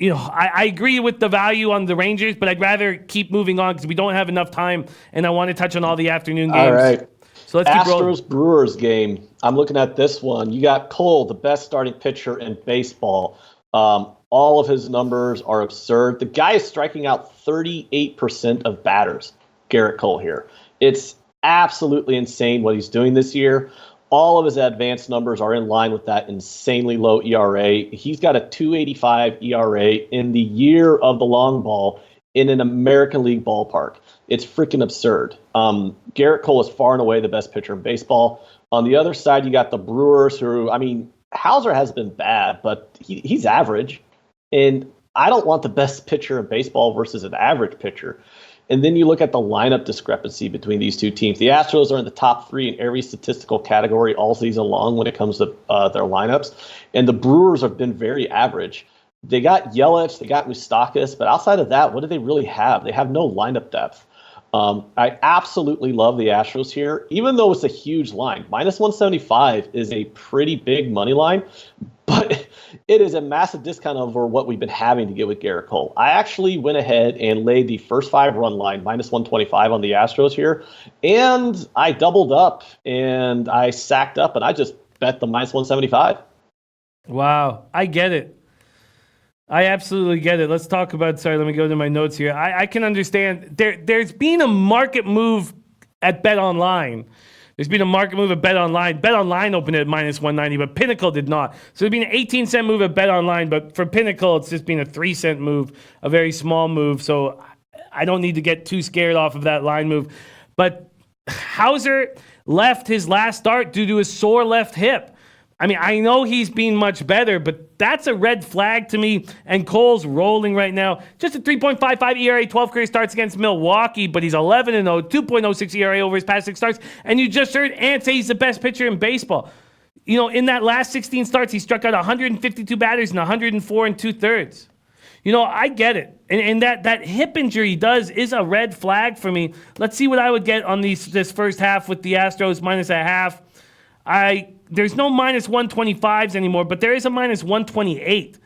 S1: I agree with the value on the Rangers, but I'd rather keep moving on because we don't have enough time, and I want to touch on all the afternoon games.
S2: All right.
S1: So let's keep rolling.
S2: Astros-Brewers game. I'm looking at this one. You got Cole, the best starting pitcher in baseball. All of his numbers are absurd. The guy is striking out 38% of batters, Garrett Cole here. It's absolutely insane what he's doing this year. All of his advanced numbers are in line with that insanely low ERA. He's got a 2.85 ERA in the year of the long ball in an American League ballpark. It's freaking absurd. Garrett Cole is far and away the best pitcher in baseball. On the other side, you got the Brewers who, I mean, Hauser has been bad, but he's average. And I don't want the best pitcher in baseball versus an average pitcher. And then you look at the lineup discrepancy between these two teams. The Astros are in the top three in every statistical category all season long when it comes to their lineups. And the Brewers have been very average. They got Yelich, they got Moustakas, but outside of that, what do they really have? They have no lineup depth. I absolutely love the Astros here, even though it's a huge line. Minus 175 is a pretty big money line, but it is a massive discount over what we've been having to get with Garrett Cole. I actually went ahead and laid the first 5 run line, minus 125 on the Astros here, and I doubled up and I sacked up and I just bet the minus 175.
S1: Wow, I get it. I absolutely get it. Let's talk about, sorry, let me go to my notes here. I can understand. There's been a market move at Bet Online. There's been a market move at Bet Online. Bet Online opened at minus 190, but Pinnacle did not. So there's been an 18-cent move at Bet Online, but for Pinnacle, it's just been a 3-cent move, a very small move. So I don't need to get too scared off of that line move. But Hauser left his last start due to a sore left hip. I mean, I know he's been much better, but that's a red flag to me. And Cole's rolling right now. Just a 3.55 ERA, 12 career starts against Milwaukee, but he's 11-0, 2.06 ERA over his past 6 starts. And you just heard Ant say he's the best pitcher in baseball. You know, in that last 16 starts, he struck out 152 batters in 104 2/3. You know, I get it. And that hip injury is a red flag for me. Let's see what I would get on this first half with the Astros minus a half. There's no minus 125s anymore, but there is a minus 128.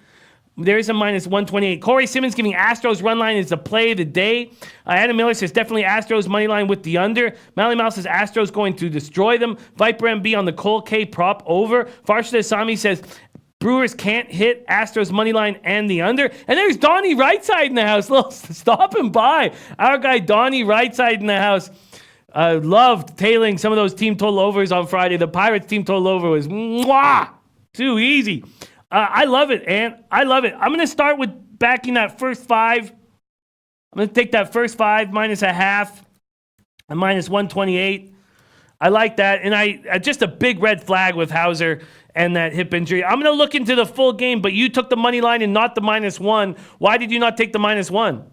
S1: There is a minus 128. Corey Simmons giving Astros run line is the play of the day. Adam Miller says definitely Astros money line with the under. Mally Mouse says Astros going to destroy them. Viper MB on the Cole K prop over. Farshad Asami says Brewers can't hit Astros money line and the under. And there's Donnie Rightside in the house. Little stopping by. Our guy Donnie Rightside in the house. Loved tailing some of those team total overs on Friday. The Pirates team total over was too easy. I love it, Ant. I love it. I'm going to start with backing that first 5. I'm going to take that first 5 minus a half and minus 128. I like that. And I just a big red flag with Hauser and that hip injury. I'm going to look into the full game, but you took the money line and not the minus 1. Why did you not take the minus 1?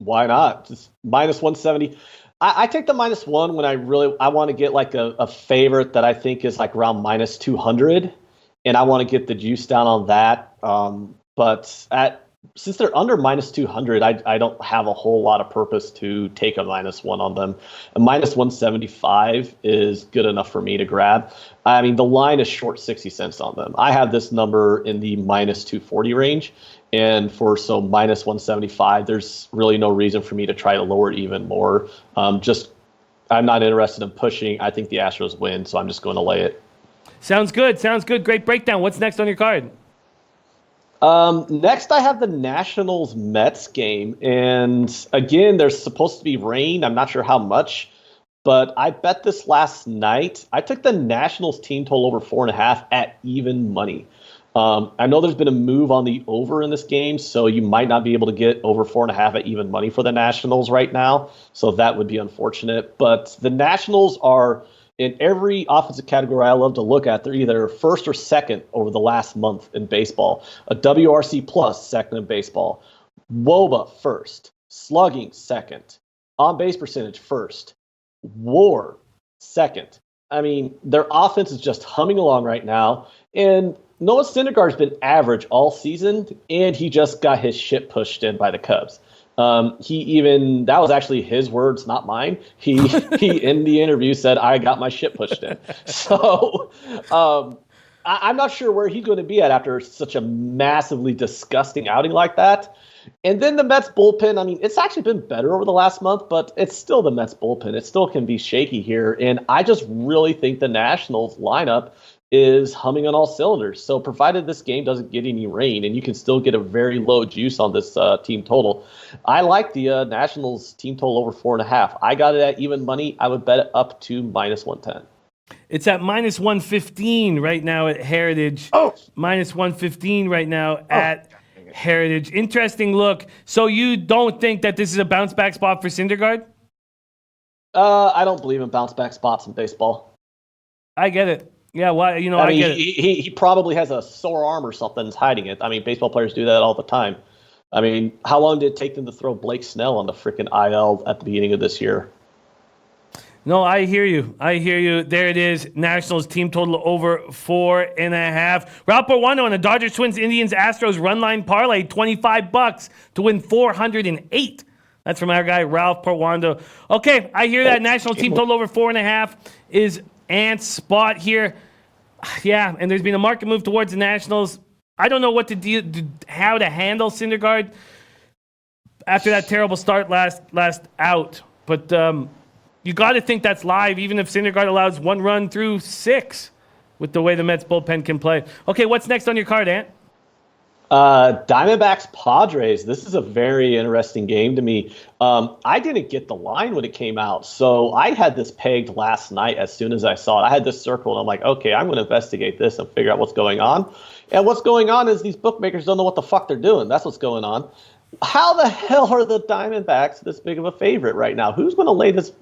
S2: Why not? Just minus 170. I take the minus 1 when I want to get like a favorite that I think is like around minus 200, and I want to get the juice down on that. But since they're under minus 200, I don't have a whole lot of purpose to take a minus 1 on them. A minus 175 is good enough for me to grab. I mean, the line is short 60 cents on them. I have this number in the minus 240 range. And so minus 175, there's really no reason for me to try to lower it even more. I'm not interested in pushing. I think the Astros win, so I'm just going to lay it.
S1: Sounds good. Great breakdown. What's next on your card?
S2: Next, I have the Nationals-Mets game. And again, there's supposed to be rain. I'm not sure how much. But I bet this last night. I took the Nationals team total over 4.5 at even money. I know there's been a move on the over in this game, so you might not be able to get over 4.5 at even money for the Nationals right now. So that would be unfortunate. But the Nationals are in every offensive category I love to look at. They're either first or second over the last month in baseball. A WRC plus second in baseball. WOBA first. Slugging second. On base percentage first. WAR second. I mean, their offense is just humming along right now. And Noah Syndergaard's been average all season, and he just got his shit pushed in by the Cubs. That was actually his words, not mine. He in the interview said, I got my shit pushed in. So I'm not sure where he's going to be at after such a massively disgusting outing like that. And then the Mets bullpen, I mean, it's actually been better over the last month, but it's still the Mets bullpen. It still can be shaky here. And I just really think the Nationals lineup is humming on all cylinders. So provided this game doesn't get any rain, and you can still get a very low juice on this team total, I like the Nationals team total over 4.5. I got it at even money. I would bet it up to minus 110.
S1: It's at minus 115 right now at Heritage. Minus 115 right now at Heritage. Interesting look. So you don't think that this is a bounce back spot for Syndergaard?
S2: I don't believe in bounce back spots in baseball.
S1: I get it. Yeah, why? I get it.
S2: He probably has a sore arm or something that's hiding it. I mean, baseball players do that all the time. I mean, how long did it take them to throw Blake Snell on the freaking IL at the beginning of this year?
S1: No, I hear you. There it is. Nationals team total over 4.5. Ralph Borwano on the Dodgers, Twins, Indians, Astros run line parlay, $25 to win $408. That's from our guy, Ralph Porwando. Okay, I hear that national team total over 4.5 is Ant's spot here. Yeah, and there's been a market move towards the Nationals. I don't know what to do, how to handle Syndergaard after that terrible start last out. But you got to think that's live, even if Syndergaard allows 1 run through 6 with the way the Mets bullpen can play. Okay, what's next on your card, Ant?
S2: Diamondbacks Padres. This is a very interesting game to me. I didn't get the line when it came out, so I had this pegged last night as soon as I saw it. I had this circled, and I'm like, okay, I'm going to investigate this and figure out what's going on. And what's going on is these bookmakers don't know what the fuck they're doing. That's what's going on. How the hell are the Diamondbacks this big of a favorite right now? Who's going to lay this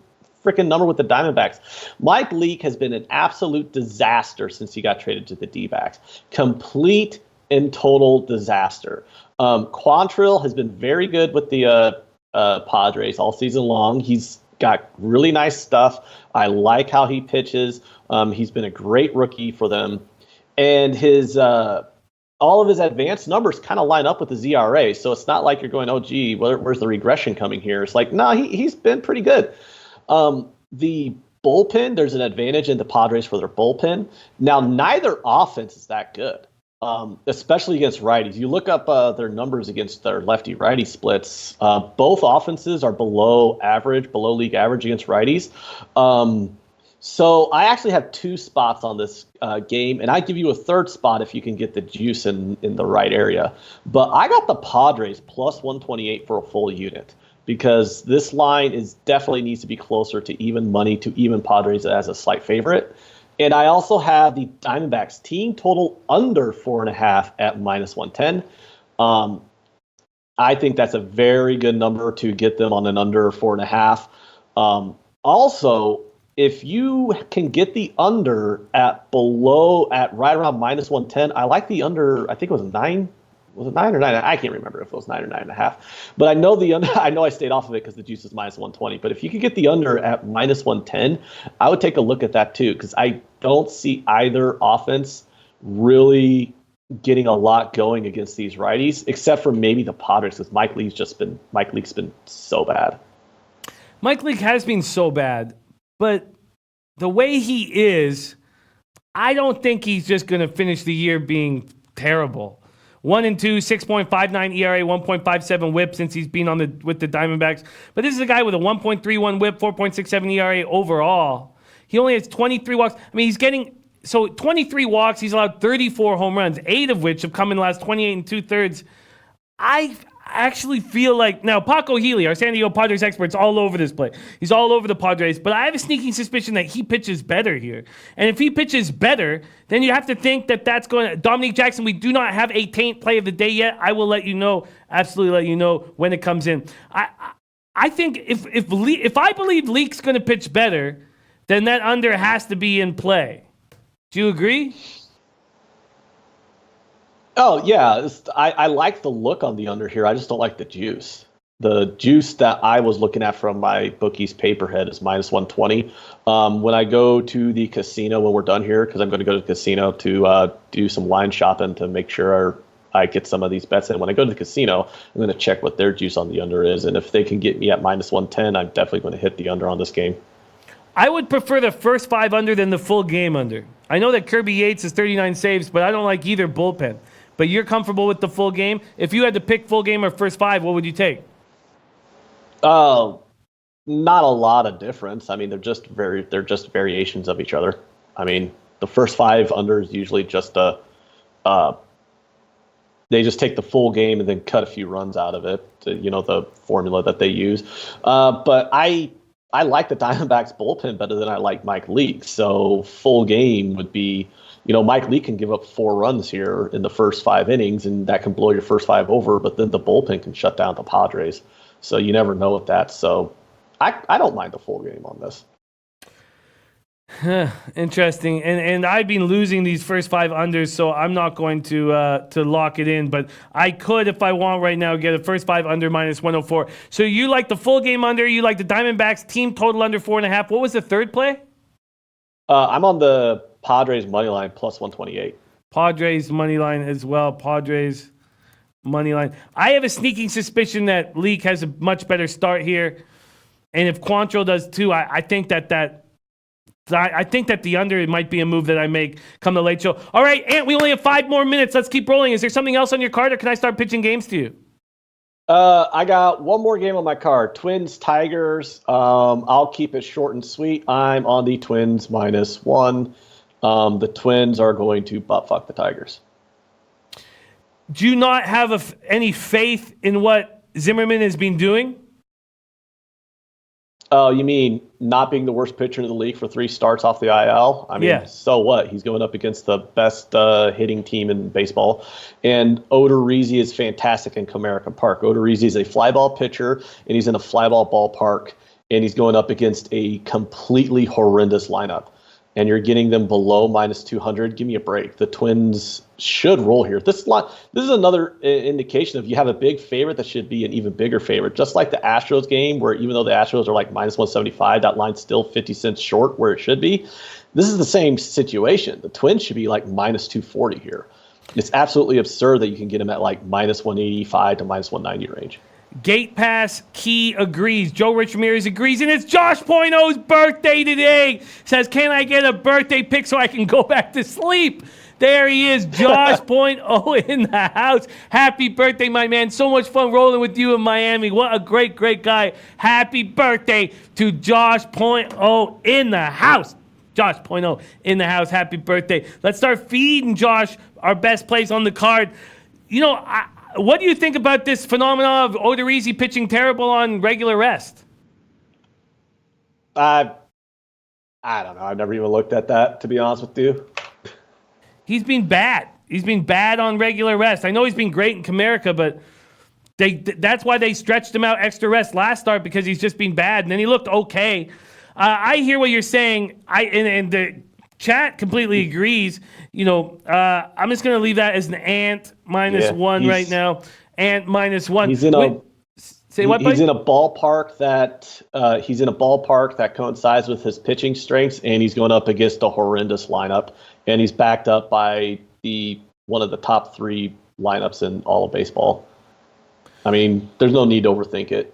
S2: freaking number with the Diamondbacks? Mike Leake has been an absolute disaster since he got traded to the D-backs. Complete and total disaster. Quantrill has been very good with the Padres all season long. He's got really nice stuff. I like how he pitches. He's been a great rookie for them. And his all of his advanced numbers kind of line up with the ZRA. So it's not like you're going, oh, gee, where's the regression coming here? It's like, no, he's been pretty good. The bullpen, there's an advantage in the Padres for their bullpen. Now, neither offense is that good. Especially against righties. You look up their numbers against their lefty-righty splits. Both offenses are below league average against righties. So I actually have 2 spots on this game, and I give you a third spot if you can get the juice in the right area. But I got the Padres plus 128 for a full unit because this line definitely needs to be closer to even money to even Padres as a slight favorite. And I also have the Diamondbacks team total under 4.5 at minus 110. I think that's a very good number to get them on an under 4.5. Also, if you can get the under at right around minus 110, I like the under. I think it was 9. Was it 9 or 9? I can't remember if it was 9 or 9.5. But I know the under. I know I stayed off of it because the juice is minus 120. But if you could get the under at minus 110, I would take a look at that too because I don't see either offense really getting a lot going against these righties, except for maybe the Padres because Mike Leake's been so bad.
S1: Mike Leake has been so bad, but the way he is, I don't think he's just going to finish the year being terrible. 1-2, 6.59 ERA, 1.57 WHIP since he's been with the Diamondbacks. But this is a guy with a 1.31 WHIP, 4.67 ERA overall. He only has 23 walks. I mean, 23 walks. He's allowed 34 home runs, 8 of which have come in the last 28 2/3. I actually feel like now Paco Healy, our San Diego Padres expert, is all over this play. He's all over the Padres, but I have a sneaking suspicion that he pitches better here. And if he pitches better, then you have to think that that's going to Dominique Jackson. We do not have a taint play of the day yet. I will let you know, absolutely let you know when it comes in. I think if I believe Leake's going to pitch better, then that under has to be in play. Do you agree?
S2: Oh, yeah. I like the look on the under here. I just don't like the juice. The juice that I was looking at from my bookie's paperhead is minus 120. When I go to the casino when we're done here, because I'm going to go to the casino to do some line shopping to make sure I get some of these bets in. When I go to the casino, I'm going to check what their juice on the under is. And if they can get me at minus 110, I'm definitely going to hit the under on this game.
S1: I would prefer the first 5 under than the full game under. I know that Kirby Yates is 39 saves, but I don't like either bullpen. But you're comfortable with the full game? If you had to pick full game or first 5, what would you take?
S2: Not a lot of difference. I mean, they're just variations of each other. I mean, the first 5 unders usually just they just take the full game and then cut a few runs out of it. The formula that they use. But I like the Diamondbacks bullpen better than I like Mike Leake. So full game would be. Mike Leake can give up 4 runs here in the first 5 innings, and that can blow your first 5 over, but then the bullpen can shut down the Padres. So you never know with that. So I don't mind the full game on this.
S1: Interesting. And I've been losing these first 5 unders, so I'm not going to lock it in, but I could, if I want right now, get a first 5 under minus 104. So you like the full game under, you like the Diamondbacks team total under 4.5. What was the third play?
S2: I'm on the Padres money line plus 128.
S1: Padres money line as well. Padres money line. I have a sneaking suspicion that Leak has a much better start here. And if Quantrill does too, I think that the under might be a move that I make come the late show. All right, Ant, we only have 5 more minutes. Let's keep rolling. Is there something else on your card, or can I start pitching games to you?
S2: I got one more game on my card. Twins, Tigers. I'll keep it short and sweet. I'm on the Twins -1. The Twins are going to butt fuck the Tigers.
S1: Do you not have any faith in what Zimmerman has been doing?
S2: Oh, you mean not being the worst pitcher in the league for 3 starts off the IL? I mean, So what? He's going up against the best hitting team in baseball. And Odorizzi is fantastic in Comerica Park. Odorizzi is a fly ball pitcher, and he's in a fly ball ballpark, and he's going up against a completely horrendous lineup. And you're getting them below -200. Give me a break. The Twins should roll here. This is another indication of you have a big favorite that should be an even bigger favorite. Just like the Astros game, where even though the Astros are like -175, that line's still 50 cents short where it should be. This is the same situation. The Twins should be like -240 here. It's absolutely absurd that you can get them at like -185 to -190 range.
S1: Gate Pass Key agrees. Joe Rich Ramirez agrees. And it's Josh Point Oh's birthday today. Says, can I get a birthday pic so I can go back to sleep? There he is, Josh Point Oh in the house. Happy birthday, my man. So much fun rolling with you in Miami. What a great, great guy. Happy birthday to Josh Point Oh in the house. Josh Point Oh in the house. Happy birthday. Let's start feeding Josh our best plays on the card. You know, what do you think about this phenomenon of Odorizzi pitching terrible on regular rest?
S2: I don't know. I've never even looked at that, to be honest with you.
S1: He's been bad. He's been bad on regular rest. I know he's been great in Comerica, but that's why they stretched him out extra rest last start, because he's just been bad. And then he looked okay. I hear what you're saying. And the chat completely agrees. You know, I'm just going to leave that as an Ant -1 right now. Ant -1.
S2: He's in a
S1: He's
S2: in a ballpark that coincides with his pitching strengths, and he's going up against a horrendous lineup, and he's backed up by one of the top 3 lineups in all of baseball. I mean, there's no need to overthink it.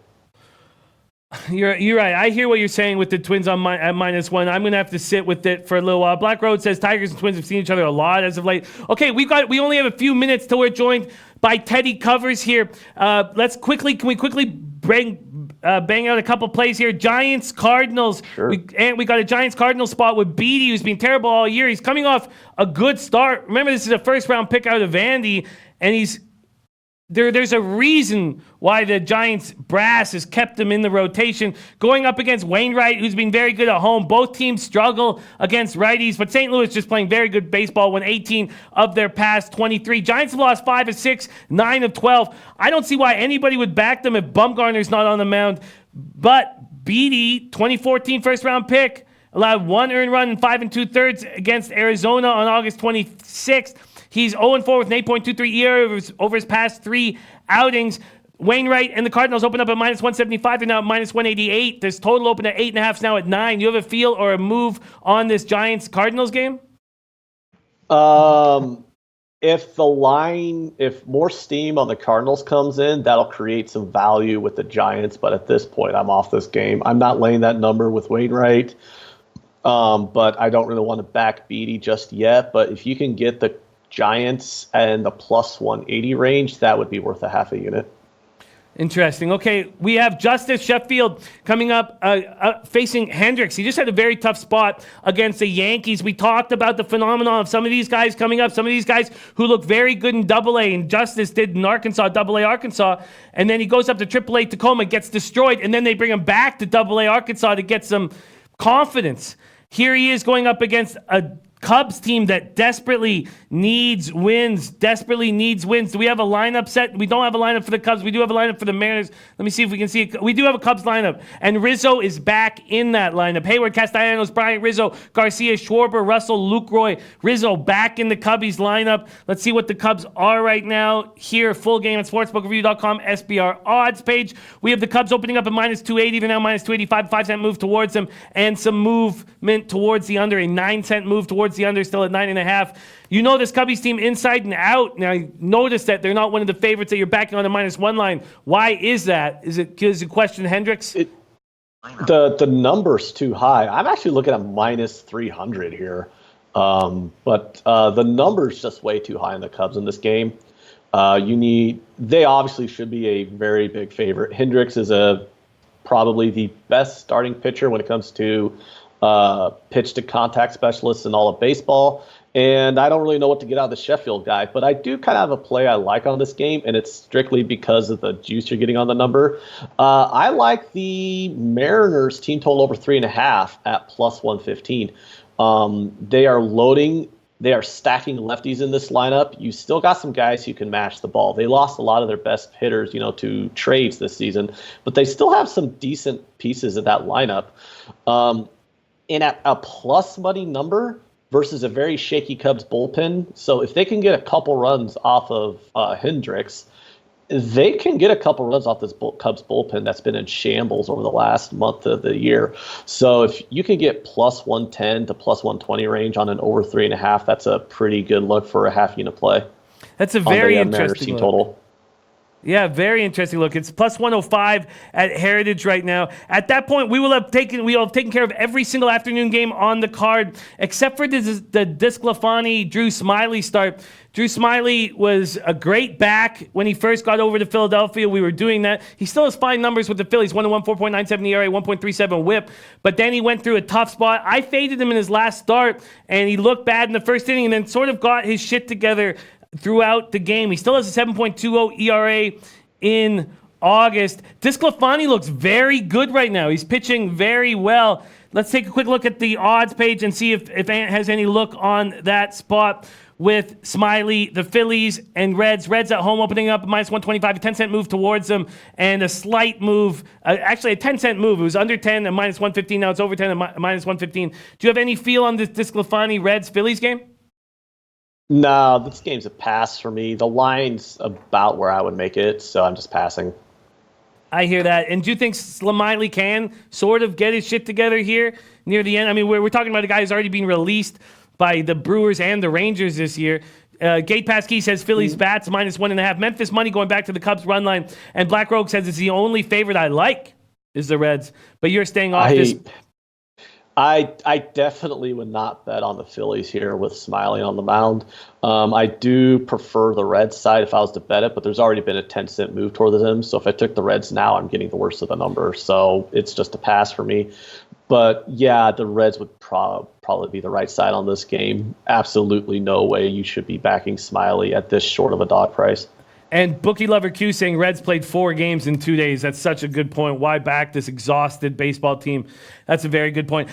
S1: You're right. I hear what you're saying with the Twins at -1. I'm going to have to sit with it for a little while. Black Road says Tigers and Twins have seen each other a lot as of late. Okay, we only have a few minutes till we're joined by Teddy Covers here. Can we quickly bang out a couple plays here? Giants, Cardinals.
S2: Sure.
S1: We got a Giants Cardinals spot with Beatty, who's been terrible all year. He's coming off a good start. Remember, this is a first round pick out of Vandy, and there's a reason why the Giants brass has kept him in the rotation. Going up against Wainwright, who's been very good at home. Both teams struggle against righties, but St. Louis just playing very good baseball, won 18 of their past 23. Giants have lost 5 of 6, 9 of 12. I don't see why anybody would back them if Bumgarner's not on the mound. But Beatty, 2014 first-round pick, allowed 1 earned run in 5 2/3 against Arizona on August 26th. He's 0-4 with an 8.23 ERA over his past 3 outings. Wainwright and the Cardinals open up at -175. They're now at -188. This total open at 8.5, now at 9. You have a feel or a move on this Giants-Cardinals game?
S2: If more steam on the Cardinals comes in, that'll create some value with the Giants. But at this point, I'm off this game. I'm not laying that number with Wainwright. But I don't really want to back Beatty just yet. But if you can get the Giants and the +180 range, that would be worth a half a unit.
S1: Interesting. Okay, we have Justice Sheffield coming up facing Hendricks. He just had a very tough spot against the Yankees. We talked about the phenomenon of some of these guys coming up, some of these guys who look very good in AA, and Justice did in Arkansas, AA Arkansas, and then he goes up to AAA Tacoma, gets destroyed, and then they bring him back to AA Arkansas to get some confidence. Here he is going up against a Cubs team that desperately needs wins. Do we have a lineup set? We don't have a lineup for the Cubs. We do have a lineup for the Mariners. Let me see if we can see it. We do have a Cubs lineup. And Rizzo is back in that lineup. Hayward, Castellanos, Bryant, Rizzo, Garcia, Schwarber, Russell, Lucroy. Rizzo back in the Cubbies lineup. Let's see what the Cubs are right now. Here, full game at sportsbookreview.com, SBR odds page. We have the Cubs opening up at -280. They're now -285. 5-cent move towards them. And some movement towards the under. A 9-cent move towards towards the under, still at 9.5. You know this Cubbies team inside and out. Now, notice that they're not one of the favorites that you're backing on the -1 line. Why is that? Is it because you question Hendricks?
S2: The number's too high. I'm actually looking at -300 here. But the number's just way too high on the Cubs in this game. They obviously should be a very big favorite. Hendricks is probably the best starting pitcher when it comes to pitch to contact specialists in all of baseball. And I don't really know what to get out of the Sheffield guy, but I do kind of have a play I like on this game, and it's strictly because of the juice you're getting on the number. I like the Mariners team total over 3.5 at +115. They are loading. They are stacking lefties in this lineup. You still got some guys who can match the ball. They lost a lot of their best hitters, to trades this season, but they still have some decent pieces in that lineup. And at a plus money number versus a very shaky Cubs bullpen, so if they can get a couple runs off of Hendricks, they can get a couple runs off this Cubs bullpen that's been in shambles over the last month of the year. So if you can get +110 to +120 range on an over 3.5, that's a pretty good look for a half unit play.
S1: That's a very interesting total. Yeah, very interesting look. It's +105 at Heritage right now. At that point, we will have taken care of every single afternoon game on the card, except for the DeSclafani Drew Smyly start. Drew Smyly was a great back when he first got over to Philadelphia. We were doing that. He still has fine numbers with the Phillies: 1-1, 4.97 ERA, 1.37 WHIP. But then he went through a tough spot. I faded him in his last start, and he looked bad in the first inning, and then sort of got his shit together throughout the game. He still has a 7.20 ERA in August. DeSclafani looks very good right now. He's pitching very well. Let's take a quick look at the odds page and see if Ant has any look on that spot with Smyly, the Phillies, and Reds. Reds at home opening up -125, a 10-cent move towards them, and a slight move, actually a 10-cent move. It was under 10 and -115. Now it's over 10 and -115. Do you have any feel on this DeSclafani Reds-Phillies game?
S2: No, this game's a pass for me. The line's about where I would make it, so I'm just passing.
S1: I hear that. And do you think Smyly can sort of get his shit together here near the end? I mean, we're talking about a guy who's already been released by the Brewers and the Rangers this year. Gate Pass Key says Phillies bats -1.5. Memphis money going back to the Cubs run line. And Black Rogue says it's the only favorite I like is the Reds. But you're staying off this.
S2: I definitely would not bet on the Phillies here with Smyly on the mound. I do prefer the Reds side if I was to bet it, but there's already been a 10-cent move toward them. So if I took the Reds now, I'm getting the worst of the number. So it's just a pass for me. But yeah, the Reds would probably be the right side on this game. Absolutely no way you should be backing Smyly at this short of a dog price.
S1: And Bookie Lover Q saying Reds played 4 games in 2 days. That's such a good point. Why back this exhausted baseball team? That's a very good point.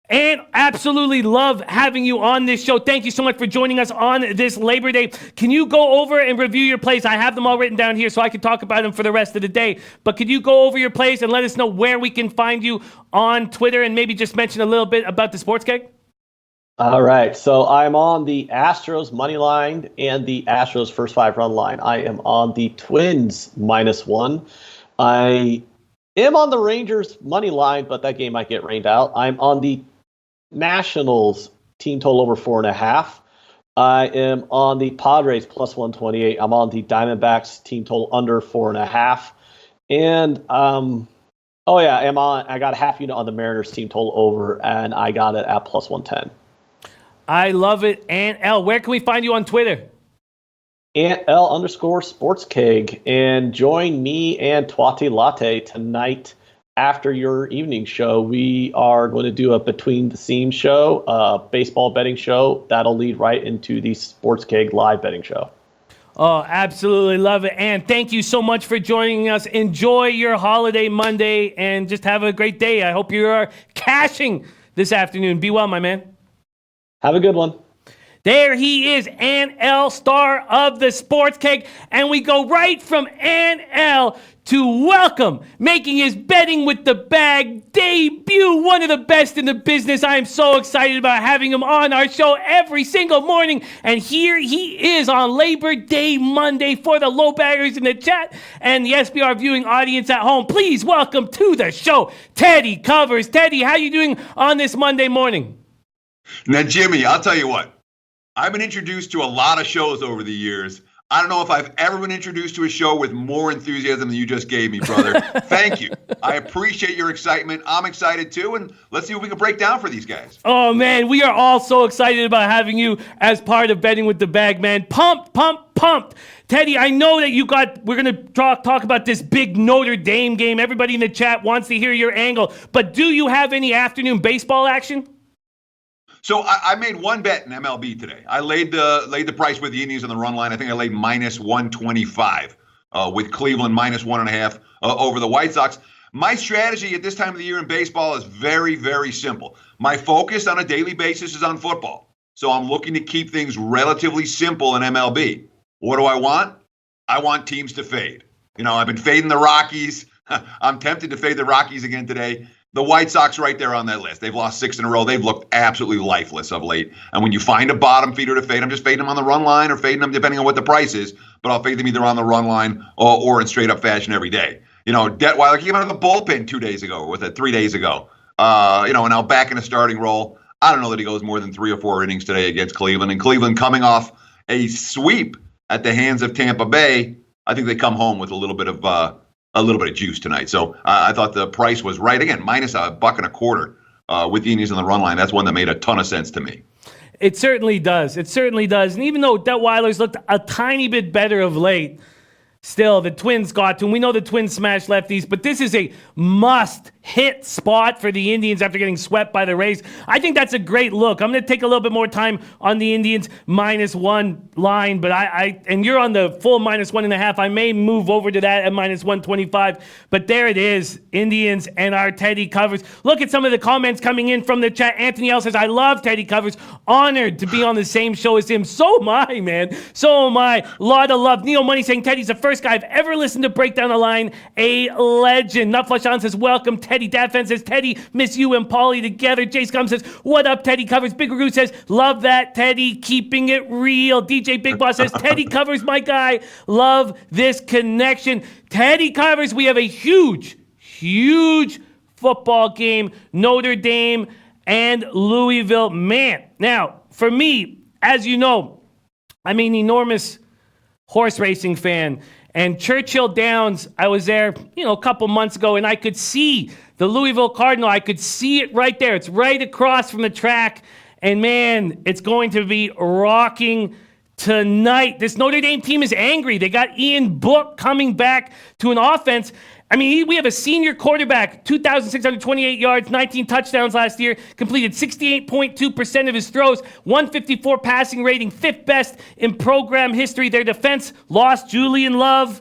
S1: And absolutely love having you on this show. Thank you so much for joining us on this Labor Day. Can you go over and review your plays? I have them all written down here so I can talk about them for the rest of the day. But could you go over your plays and let us know where we can find you on Twitter and maybe just mention a little bit about the Sports Keg?
S2: All right. So I'm on the Astros money line and the Astros first 5 run line. I am on the Twins -1. I am on the Rangers money line, but that game might get rained out. I'm on the Nationals team total over 4.5. I am on the Padres +128. I'm on the Diamondbacks team total under 4.5. And I got a half unit on the Mariners team total over, and I got it at +110.
S1: I love it. Ant L, where can we find you on Twitter?
S2: AntL_SportsKeg, and join me and Twati Latte tonight after your evening show. We are going to do a Between the Seams show, a baseball betting show. That'll lead right into the Sports Keg live betting show.
S1: Oh, absolutely love it. And thank you so much for joining us. Enjoy your holiday Monday and just have a great day. I hope you are cashing this afternoon. Be well, my man.
S2: Have a good one.
S1: There he is, Ant L, star of the Sports Keg. And we go right from Ant L to welcome, making his Betting with the Bag debut, one of the best in the business. I am so excited about having him on our show every single morning. And here he is on Labor Day Monday for the low baggers in the chat and the SBR viewing audience at home. Please welcome to the show, Teddy Covers. Teddy, how you doing on this Monday morning?
S3: Now, Jimmy, I'll tell you what. I've been introduced to a lot of shows over the years. I don't know if I've ever been introduced to a show with more enthusiasm than you just gave me, brother. Thank you. I appreciate your excitement. I'm excited too, and let's see what we can break down for these guys.
S1: Oh, man, we are all so excited about having you as part of Betting with the Bag, man. Pumped. Teddy, I know that we're going to talk about this big Notre Dame game. Everybody in the chat wants to hear your angle, but do you have any afternoon baseball action?
S3: So I made one bet in MLB today. I laid the price with the Indians on the run line. I think I laid minus 125 with Cleveland minus 1.5 over the White Sox. My strategy at this time of the year in baseball is very, very simple. My focus on a daily basis is on football. So I'm looking to keep things relatively simple in MLB. What do I want? I want teams to fade. I've been fading the Rockies. I'm tempted to fade the Rockies again today. The White Sox right there on that list. They've lost 6 in a row. They've looked absolutely lifeless of late. And when you find a bottom feeder to fade, I'm just fading them on the run line or fading them depending on what the price is. But I'll fade them either on the run line or in straight up fashion every day. Detweiler came out of the bullpen 2 days ago, or was it 3 days ago? Now back in a starting role. I don't know that he goes more than 3 or 4 innings today against Cleveland. And Cleveland coming off a sweep at the hands of Tampa Bay. I think they come home with a little bit of juice tonight. So I thought the price was right. Again, minus $1.25 with the Indians on the run line. That's one that made a ton of sense to me.
S1: It certainly does. And even though Detweiler's looked a tiny bit better of late, still, the Twins got to him. We know the Twins smash lefties, but this is a must-hit spot for the Indians after getting swept by the Rays. I think that's a great look. I'm going to take a little bit more time on the Indians -1 line, but and you're on the full -1.5. I may move over to that at -125, but there it is, Indians and our Teddy Covers. Look at some of the comments coming in from the chat. Anthony L says, I love Teddy Covers. Honored to be on the same show as him. So am I, man. So am I. Lot of love. Neo Money saying Teddy's the first guy I've ever listened to break down the line. A legend. Nutflush on says, welcome. Teddy Dadfan says, Teddy, miss you and Paulie together. Jay Scum says, what up, Teddy Covers? Big Roo says, love that, Teddy, keeping it real. DJ Big Boss says, Teddy Covers, my guy. Love this connection. Teddy Covers, we have a huge football game. Notre Dame and Louisville. Man, now, for me, as you know, I'm an enormous horse racing fan. And Churchill Downs, I was there, a couple months ago, and I could see the Louisville Cardinal. I could see it right there. It's right across from the track. And man, it's going to be rocking tonight. This Notre Dame team is angry. They got Ian Book coming back to an offense. I mean, we have a senior quarterback, 2,628 yards, 19 touchdowns last year, completed 68.2% of his throws, 154 passing rating, 5th best in program history. Their defense lost Julian Love,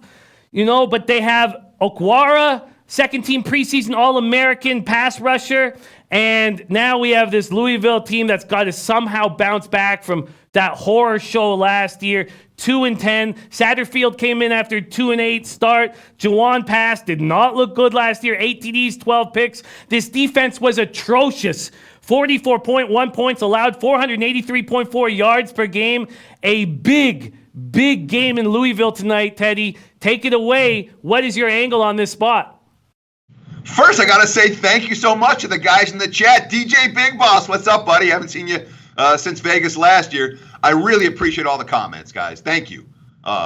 S1: but they have Okwara, second-team preseason All-American pass rusher, and now we have this Louisville team that's got to somehow bounce back from that horror show last year. 2-10. Satterfield came in after 2-8 start. Juwan Pass did not look good last year. 8 TDs, 12 picks. This defense was atrocious. 44.1 points allowed, 483.4 yards per game. A big game in Louisville tonight, Teddy. Take it away. What is your angle on this spot?
S3: First, I got to say thank you so much to the guys in the chat. DJ Big Boss, what's up, buddy? Haven't seen you since Vegas last year. I really appreciate all the comments, guys. Thank you.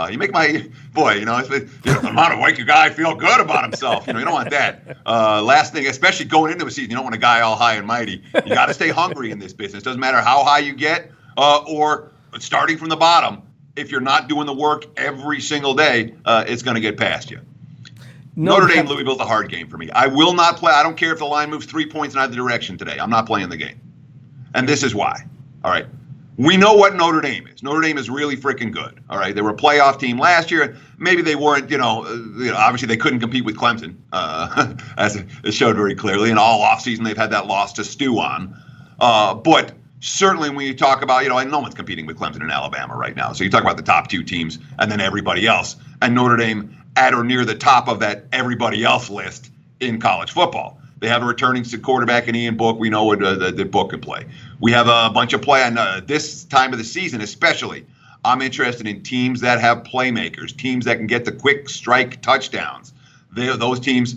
S3: You make my boy. The amount of make a guy feel good about himself. You don't want that. Last thing, especially going into a season, you don't want a guy all high and mighty. You got to stay hungry in this business. Doesn't matter how high you get or starting from the bottom. If you're not doing the work every single day, it's going to get past you. Notre Dame, Louisville's a hard game for me. I will not play. I don't care if the line moves 3 points in either direction today. I'm not playing the game. And this is why. All right. We know what Notre Dame is. Notre Dame is really freaking good. All right. They were a playoff team last year. Maybe they weren't, obviously they couldn't compete with Clemson, as it showed very clearly. And all offseason they've had that loss to stew on. But certainly when you talk about, and no one's competing with Clemson and Alabama right now. So you talk about the top 2 teams and then everybody else. And Notre Dame at or near the top of that everybody else list in college football. They have a returning quarterback in Ian Book. We know what the Book can play. We have a bunch of play on this time of the season, especially. I'm interested in teams that have playmakers, teams that can get the quick strike touchdowns. Those teams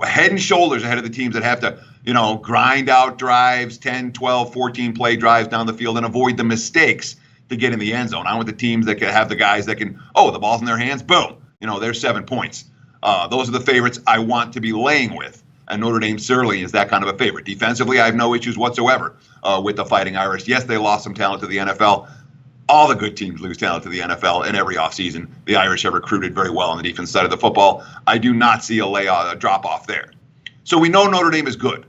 S3: head and shoulders ahead of the teams that have to grind out drives, 10, 12, 14 play drives down the field and avoid the mistakes to get in the end zone. I want the teams that can have the guys that can, the ball's in their hands, boom, there's 7 points. Those are the favorites I want to be laying with. And Notre Dame certainly is that kind of a favorite. Defensively, I have no issues whatsoever with the Fighting Irish. Yes, they lost some talent to the NFL. All the good teams lose talent to the NFL in every offseason. The Irish have recruited very well on the defense side of the football. I do not see a drop-off there. So we know Notre Dame is good.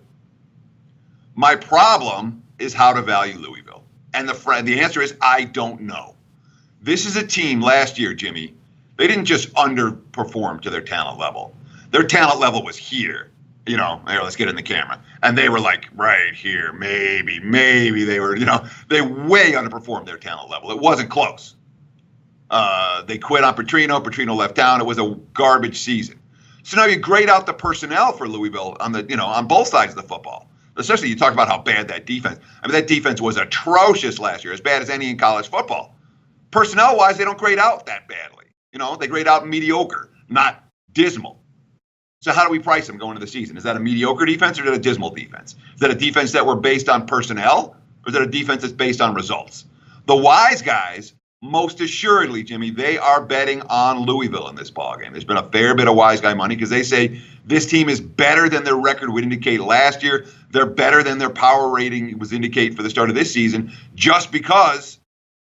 S3: My problem is how to value Louisville. And the answer is I don't know. This is a team last year, Jimmy. They didn't just underperform to their talent level. Their talent level was here. Here, let's get in the camera. And they were like right here, maybe they were, they way underperformed their talent level. It wasn't close. They quit on Petrino. Petrino left town. It was a garbage season. So now you grade out the personnel for Louisville on on both sides of the football. Especially you talk about how bad that defense. I mean, that defense was atrocious last year, as bad as any in college football. Personnel-wise, they don't grade out that badly. They grade out mediocre, not dismal. So how do we price them going into the season? Is that a mediocre defense or is that a dismal defense? Is that a defense that were based on personnel or is that a defense that's based on results? The wise guys, most assuredly, Jimmy, they are betting on Louisville in this ballgame. There's been a fair bit of wise guy money because they say this team is better than their record would indicate last year. They're better than their power rating was indicate for the start of this season just because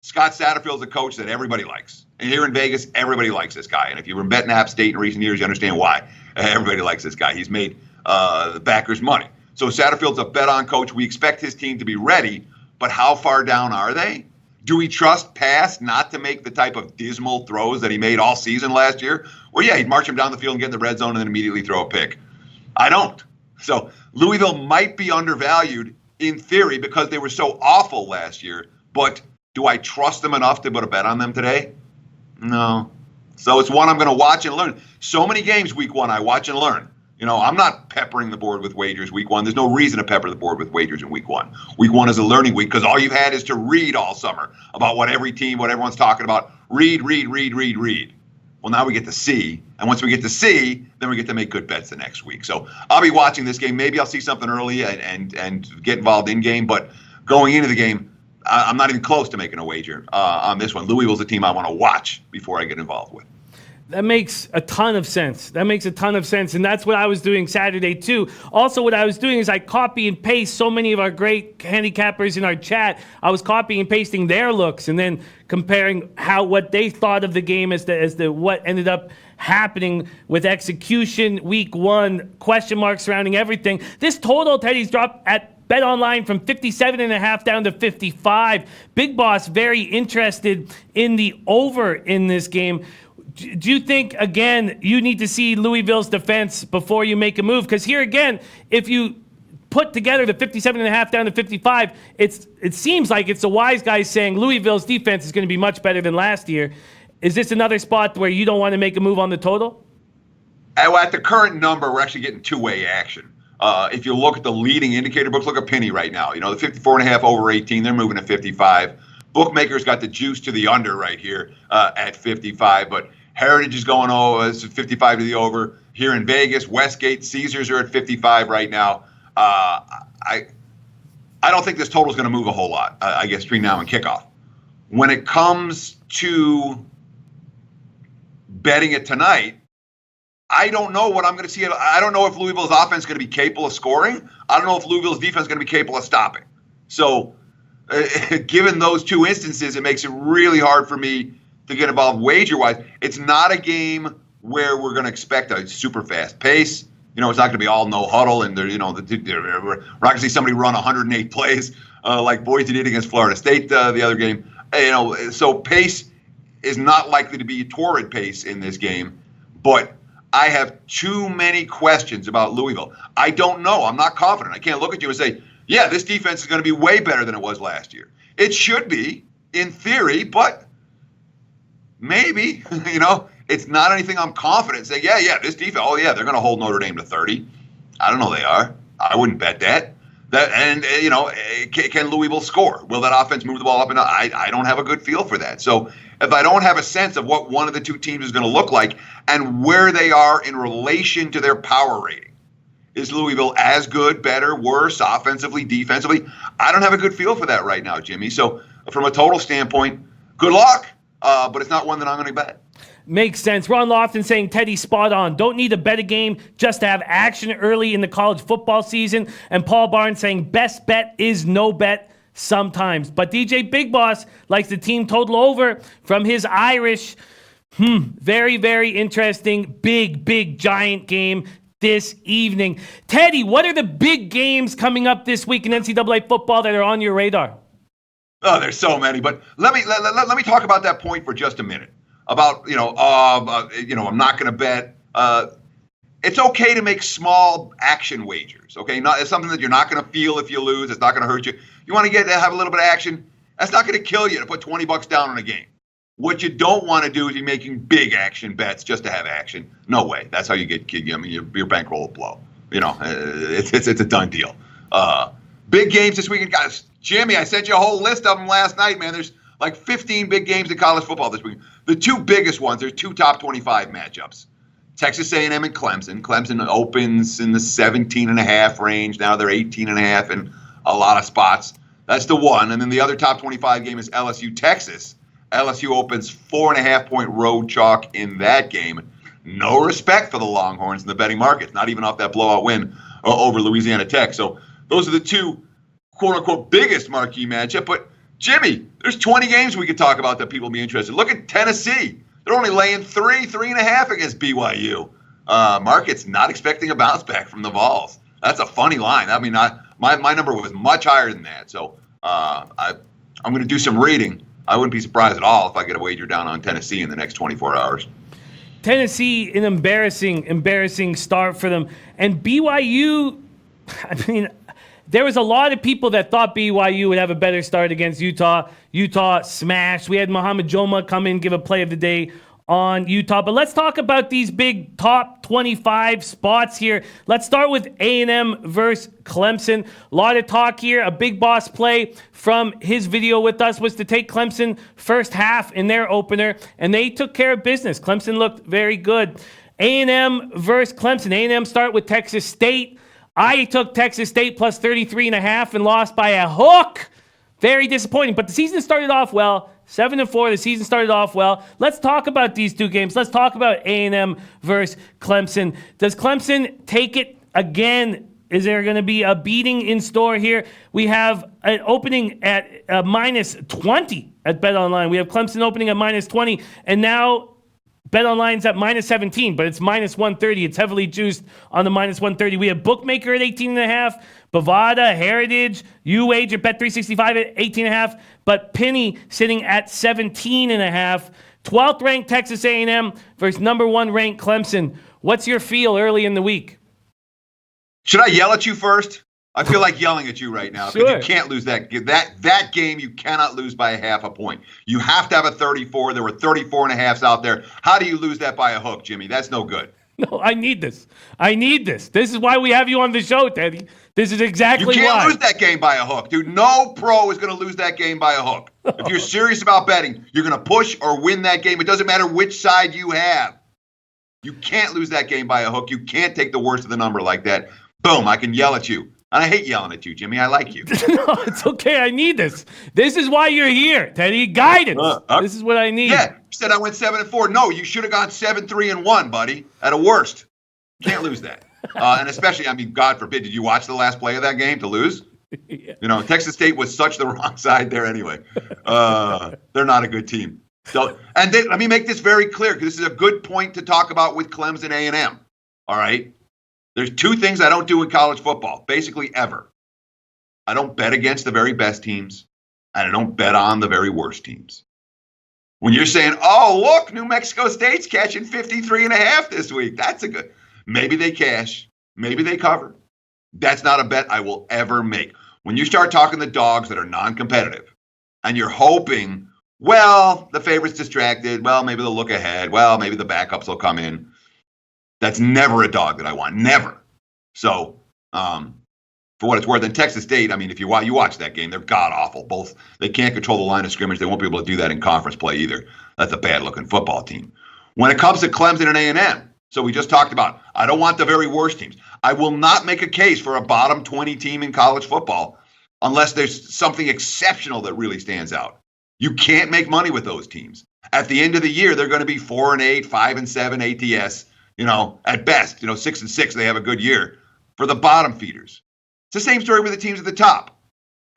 S3: Scott Satterfield's a coach that everybody likes. And here in Vegas, everybody likes this guy. And if you were betting App State in recent years, you understand why. Everybody likes this guy. He's made the backers money. So Satterfield's a bet-on coach. We expect his team to be ready, but how far down are they? Do we trust Pass not to make the type of dismal throws that he made all season last year? Well, yeah, he'd march him down the field and get in the red zone and then immediately throw a pick. I don't. So Louisville might be undervalued in theory because they were so awful last year, but do I trust them enough to put a bet on them today? No. So it's one I'm going to watch and learn. So many games week one I watch and learn. I'm not peppering the board with wagers week one. There's no reason to pepper the board with wagers in week one. Week one is a learning week because all you've had is to read all summer about what every team, what everyone's talking about. Read. Well, now we get to see. And once we get to see, then we get to make good bets the next week. So I'll be watching this game. Maybe I'll see something early and get involved in game. But going into the game, I'm not even close to making a wager on this one. Louisville's a team I want to watch before I get involved with.
S1: That makes a ton of sense. And that's what I was doing Saturday, too. Also, what I was doing is I copy and paste so many of our great handicappers in our chat. I was copying and pasting their looks and then comparing what they thought of the game as to what ended up happening with execution week one, question marks surrounding everything. This total, Teddy's dropped at Bet Online from 57.5 down to 55. Big Boss very interested in the over in this game. Do you think, again, you need to see Louisville's defense before you make a move? Because here again, if you put together the 57.5 down to 55, it seems like it's the wise guys saying Louisville's defense is going to be much better than last year. Is this another spot where you don't want to make a move on the total?
S3: At the current number, we're actually getting two-way action. If you look at the leading indicator books, look at Penny right now. The 54.5 over 18, they're moving to 55. Bookmakers got the juice to the under right here at 55, but Heritage is going it's 55 to the over. Here in Vegas, Westgate, Caesars are at 55 right now. I don't think this total is going to move a whole lot, I guess, between now and kickoff. When it comes to betting it tonight, I don't know what I'm going to see. I don't know if Louisville's offense is going to be capable of scoring. I don't know if Louisville's defense is going to be capable of stopping. So given those two instances, it makes it really hard for me to get involved wager-wise. It's not a game where we're going to expect a super fast pace. It's not going to be all no huddle, and we're not going to see somebody run 108 plays like Boise did against Florida State the other game. So pace is not likely to be torrid pace in this game, but I have too many questions about Louisville. I don't know. I'm not confident. I can't look at you and say, yeah, this defense is going to be way better than it was last year. It should be, in theory, but maybe, it's not anything I'm confident saying, yeah, this defense, they're going to hold Notre Dame to 30. I don't know they are. I wouldn't bet that. Can Louisville score? Will that offense move the ball up and down? I don't have a good feel for that. So if I don't have a sense of what one of the two teams is going to look like and where they are in relation to their power rating, Is Louisville as good, better, worse, offensively, defensively? I don't have a good feel for that right now, Jimmy. So from a total standpoint, good luck, but it's not one that I'm going to bet.
S1: Makes sense. Ron Lofton saying Teddy spot on. Don't need to bet a game just to have action early in the college football season. And Paul Barnes saying best bet is no bet sometimes. But DJ Big Boss likes the team total over from his Irish. Very, very interesting. Big, giant game this evening. Teddy, what are the big games coming up this week in NCAA football that are on your radar?
S3: Oh, there's so many. But let me talk about that point for just a minute. About, I'm not going to bet. It's okay to make small action wagers, okay? It's something that you're not going to feel if you lose. It's not going to hurt you. You want to have a little bit of action. That's not going to kill you to put $20 down on a game. What you don't want to do is be making big action bets just to have action. No way. That's how you get kicked. I mean, your bankroll will blow. It's a done deal. Big games this weekend, guys. Jimmy, I sent you a whole list of them last night, man. There's like 15 big games in college football this week. The two biggest ones, there's two top 25 matchups. Texas A&M and Clemson. Clemson opens in the 17.5 range. Now they're 18.5 in a lot of spots. That's the one. And then the other top 25 game is LSU Texas. LSU opens 4.5-point road chalk in that game. No respect for the Longhorns in the betting markets, not even off that blowout win over Louisiana Tech. So those are the two quote-unquote biggest marquee matchup. But Jimmy, there's 20 games we could talk about that people will be interested. Look at Tennessee. They're only laying 3.5 against BYU. Market's not expecting a bounce back from the Vols. That's a funny line. I mean, my number was much higher than that. So I'm going to do some reading. I wouldn't be surprised at all if I get a wager down on Tennessee in the next 24 hours.
S1: Tennessee, an embarrassing start for them. And BYU, I mean, there was a lot of people that thought BYU would have a better start against Utah. Utah smashed. We had Muhammad Joma come in, give a play of the day on Utah. But let's talk about these big top 25 spots here. Let's start with A&M versus Clemson. A lot of talk here. A Big Boss play from his video with us was to take Clemson first half in their opener, and they took care of business. Clemson looked very good. A&M versus Clemson. A&M start with Texas State. I took Texas State plus 33.5 and lost by a hook. Very disappointing. But the season started off well. 7-4. The season started off well. Let's talk about these two games. Let's talk about A&M versus Clemson. Does Clemson take it again? Is there going to be a beating in store here? We have an opening at minus 20 at BetOnline. We have Clemson opening at minus 20, and now BetOnline's at minus 17, but it's minus 130. It's heavily juiced on the minus 130. We have Bookmaker at 18.5, Bovada, Heritage, UWager at Bet365 at 18.5, but Penny sitting at 17.5. 12th ranked Texas A&M versus number 1 ranked Clemson. What's your feel early in the week?
S3: Should I yell at you first? I feel like yelling at you right now.
S1: Sure.
S3: You can't lose that game. You cannot lose by a half a point. You have to have a 34. There were 34.5s out there. How do you lose that by a hook, Jimmy? That's no good.
S1: No, I need this. This is why we have you on the show, Teddy. This is exactly why.
S3: You can't lose that game by a hook, dude. No pro is going to lose that game by a hook. If you're serious about betting, you're going to push or win that game. It doesn't matter which side you have. You can't lose that game by a hook. You can't take the worst of the number like that. Boom, I can yell at you. And I hate yelling at you, Jimmy. I like you.
S1: No, it's okay. I need this. This is why you're here, Teddy. Guidance. This is what I need.
S3: Yeah, you said I went 7-4. No, you should have gone 7-3-1, buddy. At a worst. Can't lose that. And especially, I mean, God forbid, did you watch the last play of that game to lose?
S1: Yeah.
S3: Texas State was such the wrong side there anyway. They're not a good team. So, and let me make this very clear, because this is a good point to talk about with Clemson A&M. All right? There's two things I don't do in college football, basically ever. I don't bet against the very best teams, and I don't bet on the very worst teams. When you're saying, oh, look, New Mexico State's catching 53.5 this week. That's a good. Maybe they cash. Maybe they cover. That's not a bet I will ever make. When you start talking the dogs that are non-competitive, and you're hoping, well, the favorite's distracted. Well, maybe they'll look ahead. Well, maybe the backups will come in. That's never a dog that I want. Never. So, for what it's worth, in Texas State, I mean, if you watch that game, they're god-awful. Both, they can't control the line of scrimmage. They won't be able to do that in conference play either. That's a bad-looking football team. When it comes to Clemson and A&M, so we just talked about, I don't want the very worst teams. I will not make a case for a bottom 20 team in college football unless there's something exceptional that really stands out. You can't make money with those teams. At the end of the year, they're going to be 4-8, 5-7 ATS, at best, 6-6, they have a good year for the bottom feeders. It's the same story with the teams at the top.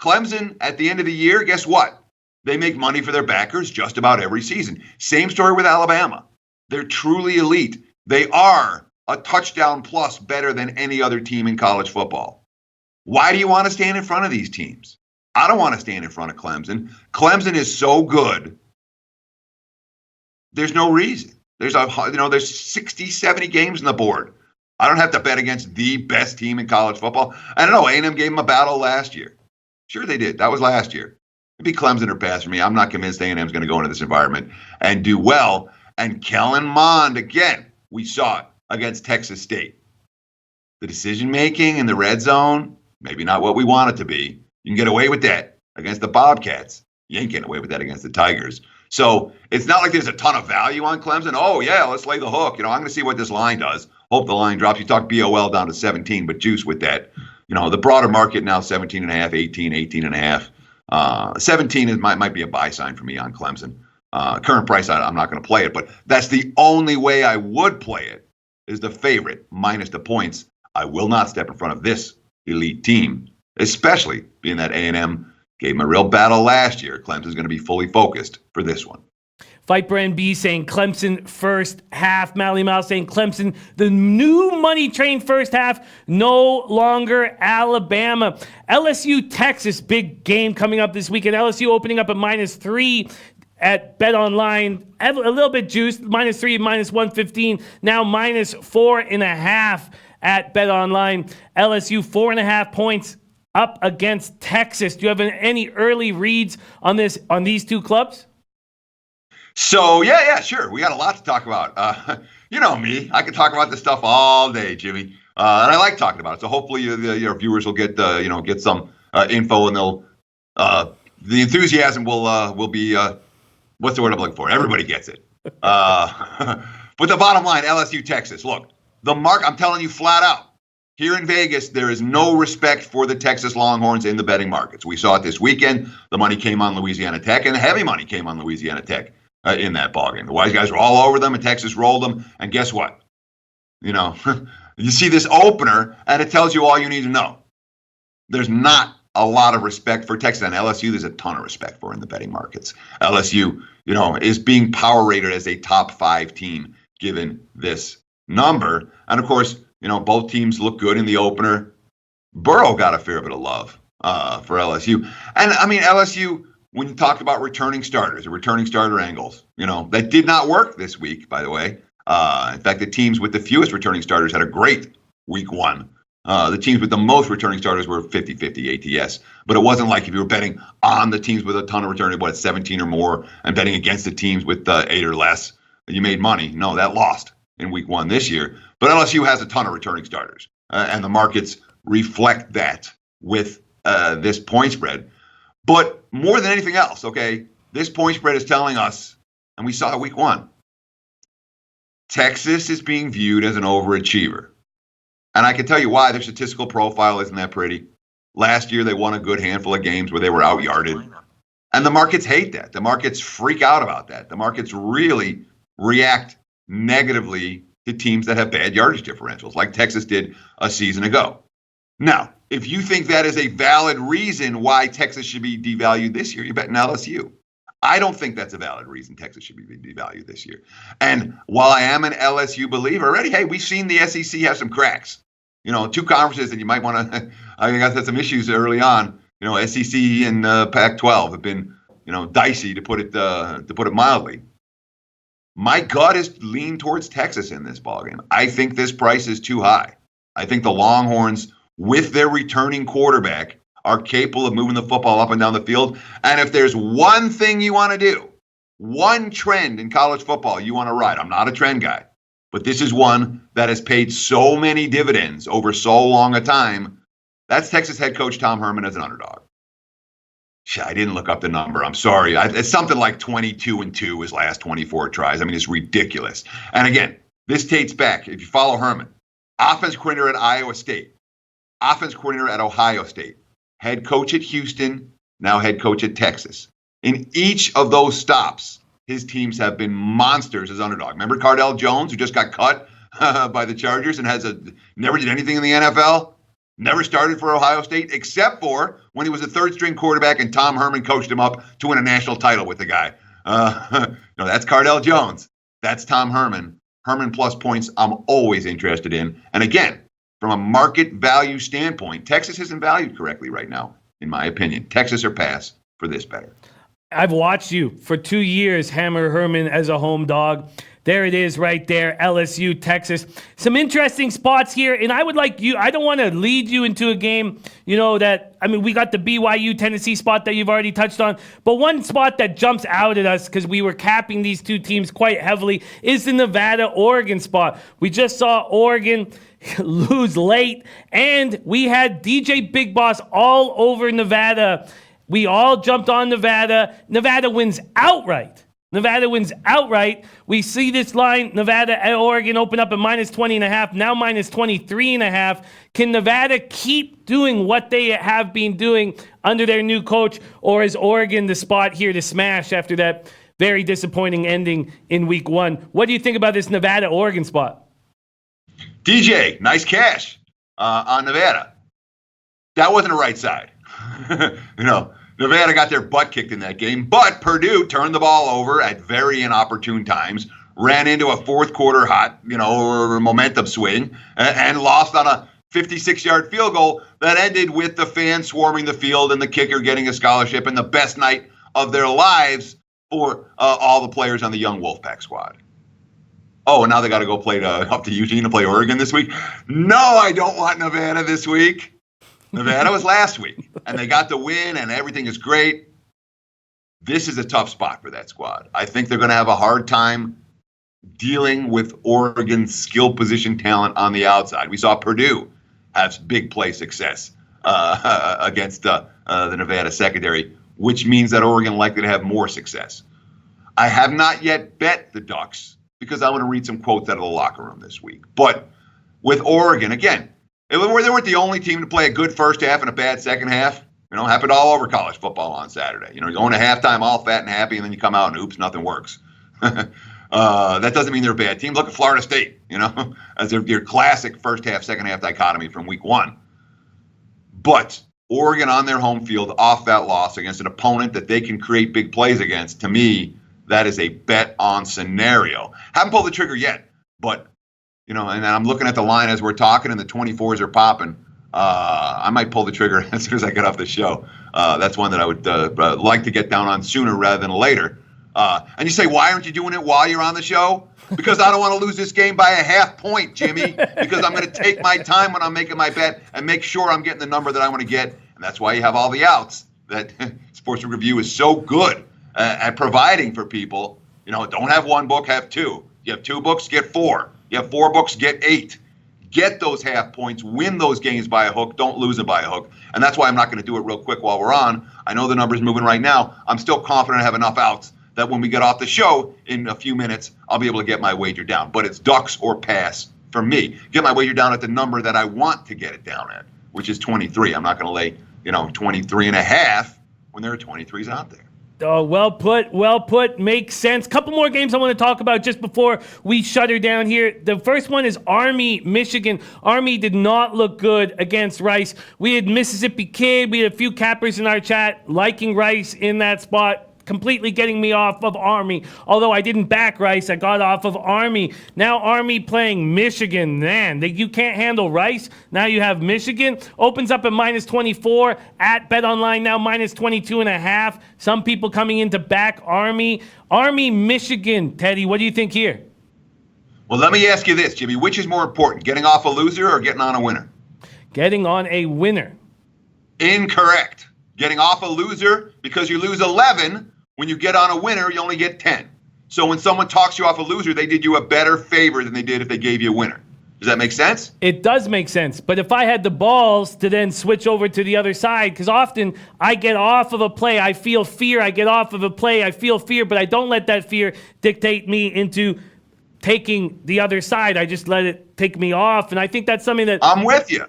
S3: Clemson, at the end of the year, guess what? They make money for their backers just about every season. Same story with Alabama. They're truly elite. They are a touchdown plus better than any other team in college football. Why do you want to stand in front of these teams? I don't want to stand in front of Clemson. Clemson is so good. There's no reason. There's 60, 70 games on the board. I don't have to bet against the best team in college football. I don't know. A&M gave them a battle last year. Sure they did. That was last year. It'd be Clemson or pass for me. I'm not convinced A&M is going to go into this environment and do well. And Kellen Mond, again, we saw it against Texas State. The decision-making in the red zone, maybe not what we want it to be. You can get away with that against the Bobcats. You ain't getting away with that against the Tigers. So it's not like there's a ton of value on Clemson. Oh, yeah, let's lay the hook. I'm going to see what this line does. Hope the line drops. You talk BOL down to 17, but juice with that. The broader market now 17.5, 18, 18.5. 17 might be a buy sign for me on Clemson. Current price, I'm not going to play it, but that's the only way I would play it is the favorite minus the points. I will not step in front of this elite team, especially being that A&M gave them a real battle last year. Clemson's going to be fully focused for this one.
S1: Fight Brand B saying Clemson first half. Mally Mouse saying Clemson, the new money train first half, no longer Alabama. LSU, Texas, big game coming up this weekend. LSU opening up at -3 at BetOnline. A little bit juiced, -3, -115. Now -4.5 at BetOnline. LSU 4.5 points up against Texas. Do you have any early reads on these two clubs?
S3: So, yeah, sure. We got a lot to talk about. You know me. I could talk about this stuff all day, Jimmy. And I like talking about it. So hopefully your viewers will get some info, and they'll the enthusiasm will be what's the word I'm looking for? Everybody gets it. But the bottom line, LSU, Texas. Look, I'm telling you flat out, here in Vegas, there is no respect for the Texas Longhorns in the betting markets. We saw it this weekend. The money came on Louisiana Tech, and the heavy money came on Louisiana Tech. In that ballgame. The wise guys were all over them, and Texas rolled them. And guess what? You see this opener, and it tells you all you need to know. There's not a lot of respect for Texas. And LSU, there's a ton of respect for in the betting markets. LSU, is being power rated as a top 5 team given this number. And of course, both teams look good in the opener. Burrow got a fair bit of love for LSU. And I mean, LSU, when you talked about returning starters or returning starter angles, that did not work this week, by the way. In fact, the teams with the fewest returning starters had a great week 1. The teams with the most returning starters were 50-50 ATS. But it wasn't like if you were betting on the teams with a ton of returning, 17 or more, and betting against the teams with 8 or less, you made money. No, that lost in week 1 this year. But LSU has a ton of returning starters. And the markets reflect that with this point spread. But more than anything else, okay, this point spread is telling us, and we saw it week 1, Texas is being viewed as an overachiever. And I can tell you why. Their statistical profile isn't that pretty. Last year, they won a good handful of games where they were out-yarded. And the markets hate that. The markets freak out about that. The markets really react negatively to teams that have bad yardage differentials, like Texas did a season ago. Now, if you think that is a valid reason why Texas should be devalued this year, you're betting LSU. I don't think that's a valid reason Texas should be devalued this year. And while I am an LSU believer already, hey, we've seen the SEC have some cracks. 2 conferences that you might want to, I think that's had some issues early on. SEC and Pac-12 have been, dicey to put it mildly. My gut is lean towards Texas in this ballgame. I think this price is too high. I think the Longhorns, with their returning quarterback, are capable of moving the football up and down the field. And if there's one thing you want to do, one trend in college football you want to ride, I'm not a trend guy, but this is one that has paid so many dividends over so long a time. That's Texas head coach Tom Herman as an underdog. I didn't look up the number. I'm sorry. It's something like 22-2 his last 24 tries. I mean, it's ridiculous. And again, this dates back, if you follow Herman, offense coordinator at Iowa State, offense coordinator at Ohio State, head coach at Houston, now head coach at Texas. In each of those stops, his teams have been monsters as underdog. Remember Cardell Jones, who just got cut by the Chargers and never did anything in the NFL? Never started for Ohio State, except for when he was a third-string quarterback and Tom Herman coached him up to win a national title with the guy. That's Cardell Jones. That's Tom Herman. Herman plus points I'm always interested in. And again, from a market value standpoint, Texas isn't valued correctly right now, in my opinion. Texas or pass for this better.
S1: I've watched you for 2 years hammer Herman as a home dog. There it is right there, LSU, Texas. Some interesting spots here, and I would like you, I don't want to lead you into a game, we got the BYU Tennessee spot that you've already touched on, but one spot that jumps out at us because we were capping these two teams quite heavily is the Nevada-Oregon spot. We just saw Oregon lose late, and we had DJ Big Boss all over Nevada. We all jumped on Nevada. Nevada wins outright. We see this line, Nevada and Oregon open up at minus 20.5, now minus 23.5. Can Nevada keep doing what they have been doing under their new coach, or is Oregon the spot here to smash after that very disappointing ending in week one? What do you think about this Nevada-Oregon spot?
S3: DJ, nice cash on Nevada. That wasn't the right side. Nevada got their butt kicked in that game, but Purdue turned the ball over at very inopportune times, ran into a fourth quarter hot, momentum swing, and lost on a 56-yard field goal that ended with the fans swarming the field and the kicker getting a scholarship and the best night of their lives for all the players on the young Wolfpack squad. Oh, and now they got to go play up to Eugene to play Oregon this week? No, I don't want Nevada this week. Nevada was last week, and they got the win, and everything is great. This is a tough spot for that squad. I think they're going to have a hard time dealing with Oregon's skill position talent on the outside. We saw Purdue have big play success against the Nevada secondary, which means that Oregon likely to have more success. I have not yet bet the Ducks because I want to read some quotes out of the locker room this week. But with Oregon, again, they weren't the only team to play a good first half and a bad second half. Happened all over college football on Saturday. You're going to halftime all fat and happy, and then you come out and oops, nothing works. That doesn't mean they're a bad team. Look at Florida State, as your classic first half, second half dichotomy from week one. But Oregon on their home field off that loss against an opponent that they can create big plays against, to me, that is a bet on scenario. Haven't pulled the trigger yet, but and I'm looking at the line as we're talking, and the 24s are popping. I might pull the trigger as soon as I get off the show. That's one that I would like to get down on sooner rather than later. And you say, why aren't you doing it while you're on the show? Because I don't want to lose this game by a half point, Jimmy, because I'm going to take my time when I'm making my bet and make sure I'm getting the number that I want to get. And that's why you have all the outs that Sportsbook Review is so good at providing for people. Don't have one book, have two. You have two books, get four. You have four books, get 8. Get those half points, win those games by a hook, don't lose them by a hook. And that's why I'm not going to do it real quick while we're on. I know the number's moving right now. I'm still confident I have enough outs that when we get off the show in a few minutes, I'll be able to get my wager down. But it's Ducks or pass for me. Get my wager down at the number that I want to get it down at, which is 23. I'm not going to lay, 23.5 when there are 23s out there.
S1: Oh, well put. Makes sense. Couple more games I want to talk about just before we shut her down here. The first one is Army, Michigan. Army did not look good against Rice. We had Mississippi Kid. We had a few cappers in our chat liking Rice in that spot. Completely getting me off of Army. Although I didn't back Rice, I got off of Army. Now Army playing Michigan. Man, you can't handle Rice. Now you have Michigan. Opens up at minus 24. At BetOnline now minus 22.5. Some people coming in to back Army. Army, Michigan. Teddy, what do you think here?
S3: Well, let me ask you this, Jimmy. Which is more important, getting off a loser or getting on a winner?
S1: Getting on a winner.
S3: Incorrect. Getting off a loser because you lose 11. When you get on a winner, you only get 10. So when someone talks you off a loser, they did you a better favor than they did if they gave you a winner. Does that make sense?
S1: It does make sense. But if I had the balls to then switch over to the other side, because often I get off of a play, I feel fear. I get off of a play, I feel fear, but I don't let that fear dictate me into taking the other side. I just let it take me off. And I think that's something that
S3: I'm with you.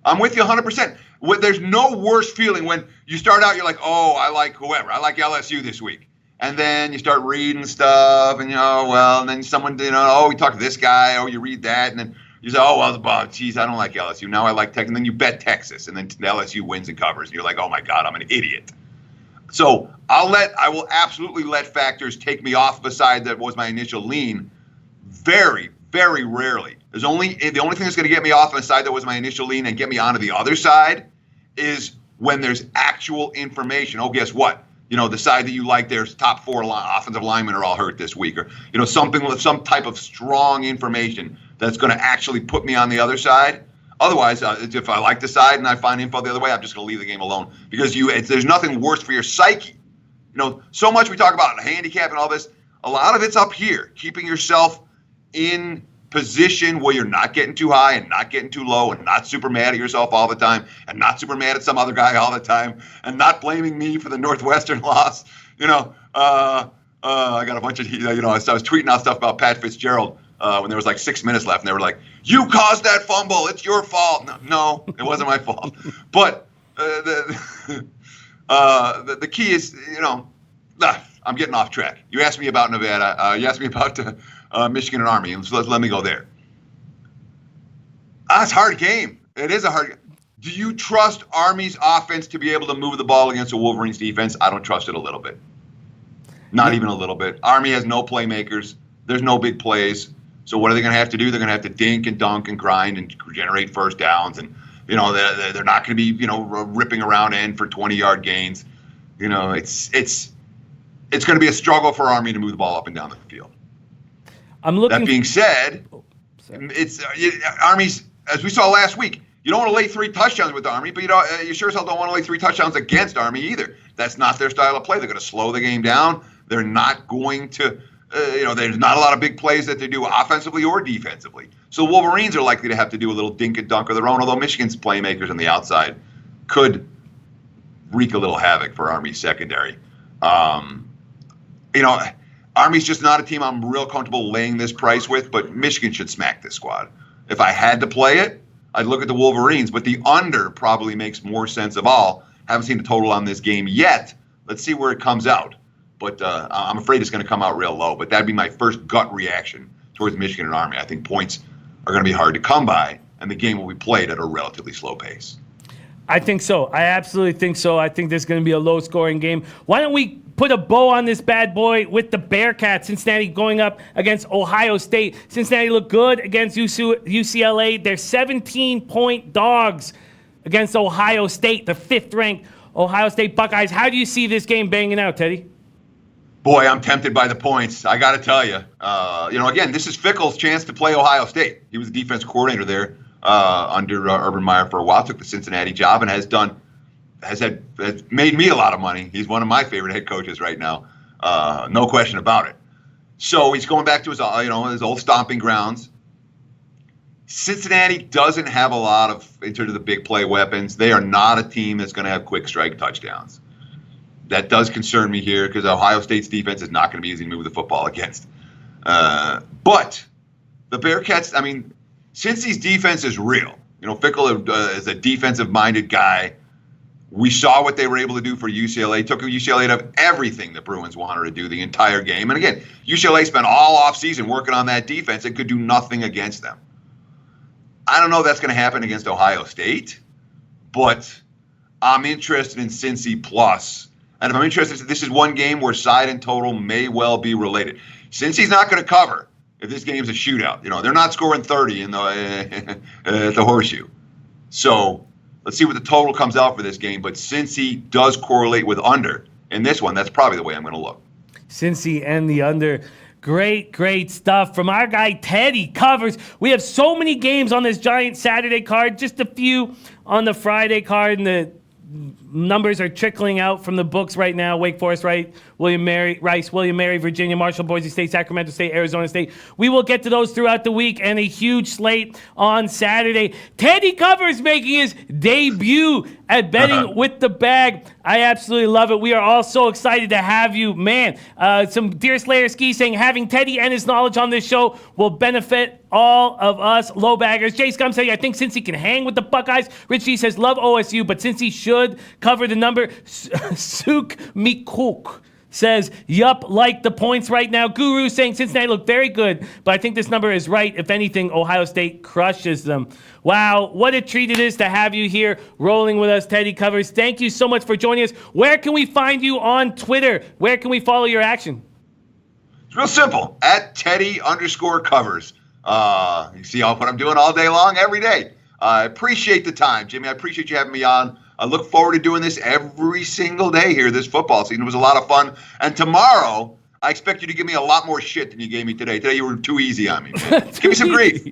S3: I'm with you 100%. There's no worse feeling when you start out, you're like, oh, I like whoever. I like LSU this week. And then you start reading stuff and, and then someone, oh, we talked to this guy. Oh, you read that. And then you say, oh, geez, I don't like LSU. Now I like Texas. And then you bet Texas. And then LSU wins and covers. And you're like, oh, my God, I'm an idiot. So I will absolutely let factors take me off of a side that was my initial lean very, very rarely. The only thing that's going to get me off on a side that was my initial lean and get me onto the other side is when there's actual information. Oh, guess what? The side that you like, there's top 4 offensive linemen are all hurt this week, or something with some type of strong information that's going to actually put me on the other side. Otherwise, if I like the side and I find info the other way, I'm just going to leave the game alone because there's nothing worse for your psyche. So much we talk about handicap and all this. A lot of it's up here, keeping yourself in position where you're not getting too high and not getting too low and not super mad at yourself all the time and not super mad at some other guy all the time and not blaming me for the Northwestern loss. I got a bunch of, I was tweeting out stuff about Pat Fitzgerald when there was like 6 minutes left and they were like, you caused that fumble. It's your fault. No, it wasn't my fault. But the key is, I'm getting off track. You asked me about Nevada. You asked me about Michigan and Army. So let me go there. It's a hard game. It is a hard game. Do you trust Army's offense to be able to move the ball against the Wolverines defense? I don't trust it a little bit. Not even a little bit. Army has no playmakers. There's no big plays. So what are they going to have to do? They're going to have to dink and dunk and grind and generate first downs. And, they're not going to be, ripping around in for 20-yard gains. It's going to be a struggle for Army to move the ball up and down the field. That being said, it's Army's, as we saw last week, you don't want to lay 3 touchdowns with the Army, but you sure as hell don't want to lay 3 touchdowns against Army either. That's not their style of play. They're going to slow the game down. They're not going to, there's not a lot of big plays that they do offensively or defensively. So Wolverines are likely to have to do a little dink and dunk of their own, although Michigan's playmakers on the outside could wreak a little havoc for Army's secondary. Army's just not a team I'm real comfortable laying this price with, but Michigan should smack this squad. If I had to play it, I'd look at the Wolverines, but the under probably makes more sense of all. Haven't seen the total on this game yet. Let's see where it comes out. But I'm afraid it's going to come out real low, but that'd be my first gut reaction towards Michigan and Army. I think points are going to be hard to come by, and the game will be played at a relatively slow pace.
S1: I think so. I absolutely think so. I think there's going to be a low-scoring game. Why don't we put a bow on this bad boy with the Bearcats? Cincinnati going up against Ohio State. Cincinnati looked good against UCLA. They're 17-point dogs against Ohio State, the 5th-ranked Ohio State Buckeyes. How do you see this game banging out, Teddy?
S3: Boy, I'm tempted by the points. I got to tell you. Again, this is Fickell's chance to play Ohio State. He was the defense coordinator there under Urban Meyer for a while. Took the Cincinnati job and has made me a lot of money. He's one of my favorite head coaches right now, no question about it. So he's going back to his old stomping grounds. Cincinnati doesn't have a lot of, in terms of the big play weapons. They are not a team that's going to have quick strike touchdowns. That does concern me here because Ohio State's defense is not going to be easy to move the football against. But the Bearcats, Cincy's defense is real. Fickell is a defensive-minded guy. We saw what they were able to do for UCLA. Took UCLA out of everything the Bruins wanted to do the entire game. And again, UCLA spent all offseason working on that defense and could do nothing against them. I don't know if that's going to happen against Ohio State, but I'm interested in Cincy plus. And if I'm interested, this is one game where side and total may well be related. Cincy's not going to cover if this game's a shootout. They're not scoring 30 in the at the Horseshoe. So let's see what the total comes out for this game. But Cincy does correlate with under in this one. That's probably the way I'm going to look.
S1: Cincy and the under. Great stuff from our guy Teddy Covers. We have so many games on this giant Saturday card, just a few on the Friday card and the numbers are trickling out from the books right now. Wake Forest, right? Rice, William Mary, Virginia, Marshall, Boise State, Sacramento State, Arizona State. We will get to those throughout the week, and a huge slate on Saturday. Teddy Covers making his debut at Betting with the Bag. I absolutely love it. We are all so excited to have you. Man, some Deer Slayer Ski saying having Teddy and his knowledge on this show will benefit all of us low baggers. Jay Scum saying, I think since he can hang with the Buckeyes. Rich G says, love OSU, but since he should cover the number. Suk Mikuk says, yup, like the points right now. Guru saying Cincinnati look very good, but I think this number is right. If anything, Ohio State crushes them. Wow, what a treat it is to have you here rolling with us, Teddy Covers. Thank you so much for joining us. Where can we find you on Twitter? Where can we follow your action?
S3: It's real simple. At Teddy_Covers. You see what I'm doing all day long, every day. I appreciate the time, Jimmy. I appreciate you having me on. I look forward to doing this every single day here this football season. It was a lot of fun. And tomorrow, I expect you to give me a lot more shit than you gave me today. Today, you were too easy on me, man. Give me some grief.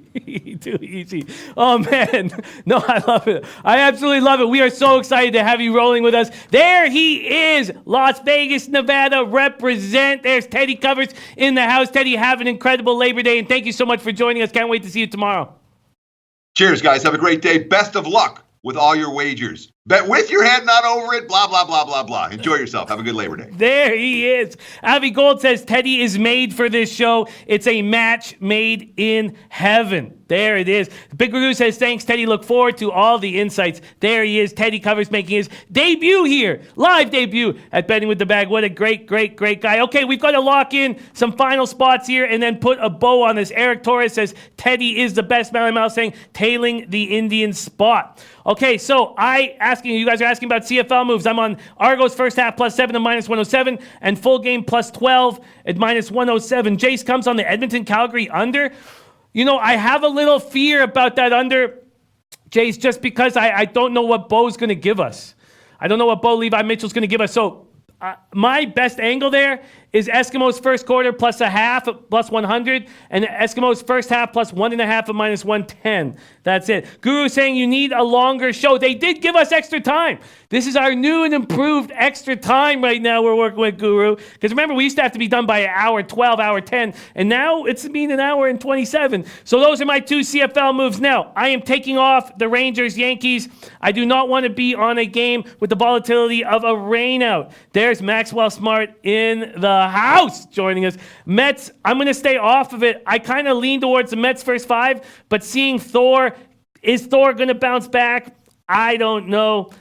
S1: Too easy. Oh, man. No, I love it. I absolutely love it. We are so excited to have you rolling with us. There he is, Las Vegas, Nevada, represent. There's Teddy Covers in the house. Teddy, have an incredible Labor Day, and thank you so much for joining us. Can't wait to see you tomorrow.
S3: Cheers, guys. Have a great day. Best of luck with all your wagers. Bet with your head, not over it, blah, blah, blah, blah, blah. Enjoy yourself. Have a good Labor Day.
S1: There he is. Avi Gold says, Teddy is made for this show. It's a match made in heaven. There it is. Big Guru says, thanks, Teddy. Look forward to all the insights. There he is. Teddy Covers making his debut here. Live debut at Betting with the Bag. What a great, great, great guy. Okay, we've got to lock in some final spots here and then put a bow on this. Eric Torres says, Teddy is the best. Mallory Mouse saying, tailing the Indian spot. Okay, so you guys are asking about CFL moves. I'm on Argos first half +7 to -107 and full game +12 at -107. Jace comes on the Edmonton Calgary under. You know, I have a little fear about that under, Jace, just because I don't know what Bo's going to give us. I don't know what Bo Levi Mitchell's going to give us. So my best angle there is Eskimos first quarter +0.5 at +100, and Eskimos first half +1.5 at -110. That's it. Guru saying you need a longer show. They did give us extra time. This is our new and improved extra time right now we're working with Guru. Because remember, we used to have to be done by hour 12, hour 10, and now it's been an hour and 27. So those are my two CFL moves. Now, I am taking off the Rangers-Yankees. I do not want to be on a game with the volatility of a rainout. There's Maxwell Smart in the house joining us. Mets, I'm going to stay off of it. I kind of lean towards the Mets first five, but seeing Thor, is Thor going to bounce back? I don't know.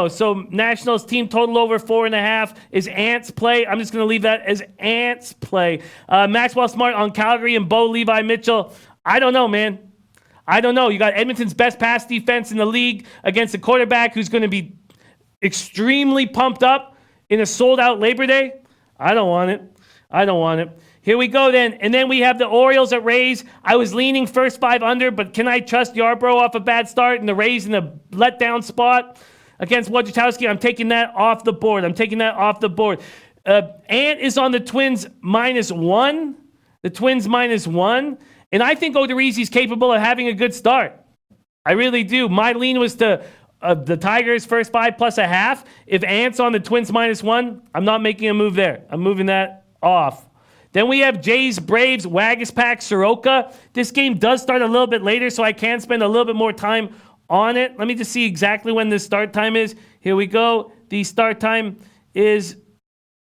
S1: So Nationals team total over 4.5 is Ants play. I'm just going to leave that as Ants play. Maxwell Smart on Calgary and Bo Levi Mitchell. I don't know, man. I don't know. You got Edmonton's best pass defense in the league against a quarterback who's going to be extremely pumped up in a sold-out Labor Day. I don't want it. Here we go then. And then we have the Orioles at Rays. I was leaning first five under, but can I trust Yarbrough off a bad start and the Rays in a letdown spot against Wojciechowski? I'm taking that off the board. Ant is on the Twins -1. The Twins -1. And I think Odorizzi's capable of having a good start. I really do. My lean was to the Tigers first five +0.5. If Ant's on the Twins -1, I'm not making a move there. I'm moving that off. Then we have Jays, Braves, Wagaspack, Soroka. This game does start a little bit later, so I can spend a little bit more time on it. Let me just see exactly when the start time is. Here we go. The start time is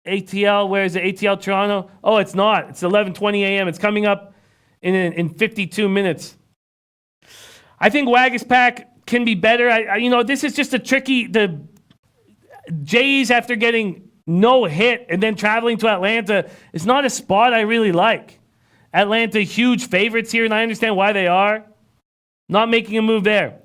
S1: ATL. Where is it? ATL Toronto? Oh, it's not. It's 11:20 a.m. It's coming up in 52 minutes. I think Wagaspack can be better. This is just a tricky. The Jays, after getting no hit and then traveling to Atlanta, is not a spot I really like. Atlanta, huge favorites here, and I understand why they are. Not making a move there.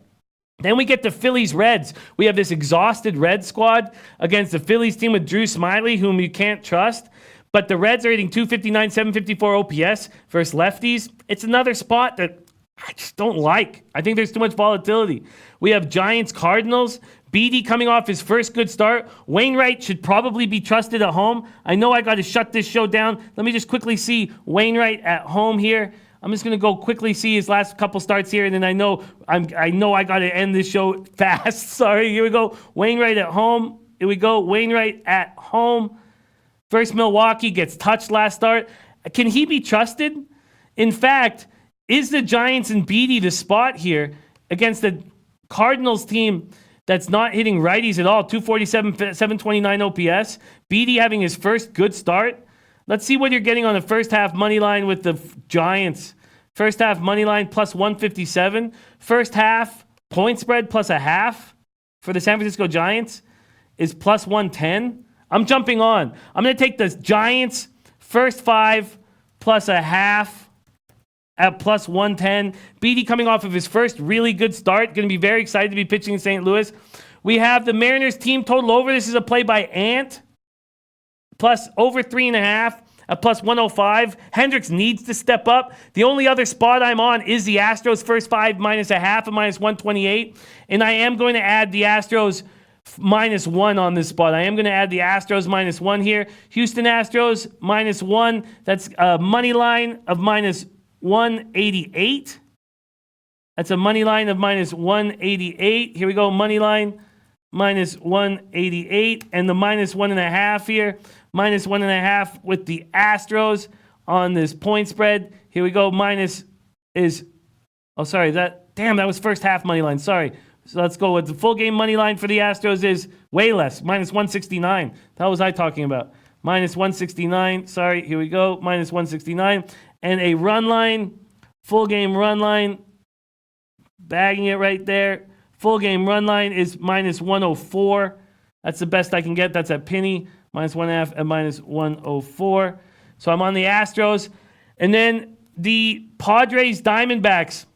S1: Then we get the Phillies Reds. We have this exhausted Red squad against the Phillies team with Drew Smyly, whom you can't trust. But the Reds are hitting .259, .754 OPS versus lefties. It's another spot that I just don't like. I think there's too much volatility. We have Giants Cardinals. Beatty coming off his first good start. Wainwright should probably be trusted at home. I know I got to shut this show down. Let me just quickly see Wainwright at home here. I'm just going to go quickly see his last couple starts here, and then I know I got to end this show fast. Sorry, here we go. Wainwright at home. Here we go. Wainwright at home. First Milwaukee gets touched last start. Can he be trusted? In fact, is the Giants and Beatty the spot here against the Cardinals team that's not hitting righties at all? 247, 729 OPS. Beatty having his first good start. Let's see what you're getting on the first half money line with the Giants. First half money line plus 157. First half point spread plus a half for the San Francisco Giants is plus 110. I'm jumping on. I'm going to take the Giants first 5 plus a half at plus 110. Beatty coming off of his first really good start. Going to be very excited to be pitching in St. Louis. We have the Mariners team total over. This is a play by Ant. Plus over 3.5 at plus 105. Hendricks needs to step up. The only other spot I'm on is the Astros first 5 minus a half at minus 128. And I am going to add the Astros minus 1 on this spot. I am going to add the Astros minus 1 here. Houston Astros minus 1. That's a money line of minus 188. That's a money line of minus 188. Here we go. Money line minus 188. And the minus 1.5 here. Minus 1.5 with the Astros on this point spread. Here we go. Minus is, that was first half money line. Sorry. So let's go with the full game money line for the Astros is way less. Minus 169. That was I talking about. Minus 169. Sorry. Here we go. Minus 169. And a run line, full game run line, bagging it right there. Full game run line is minus 104. That's the best I can get. That's at penny. Minus 1.5 and minus 104. So I'm on the Astros. And then the Padres Diamondbacks.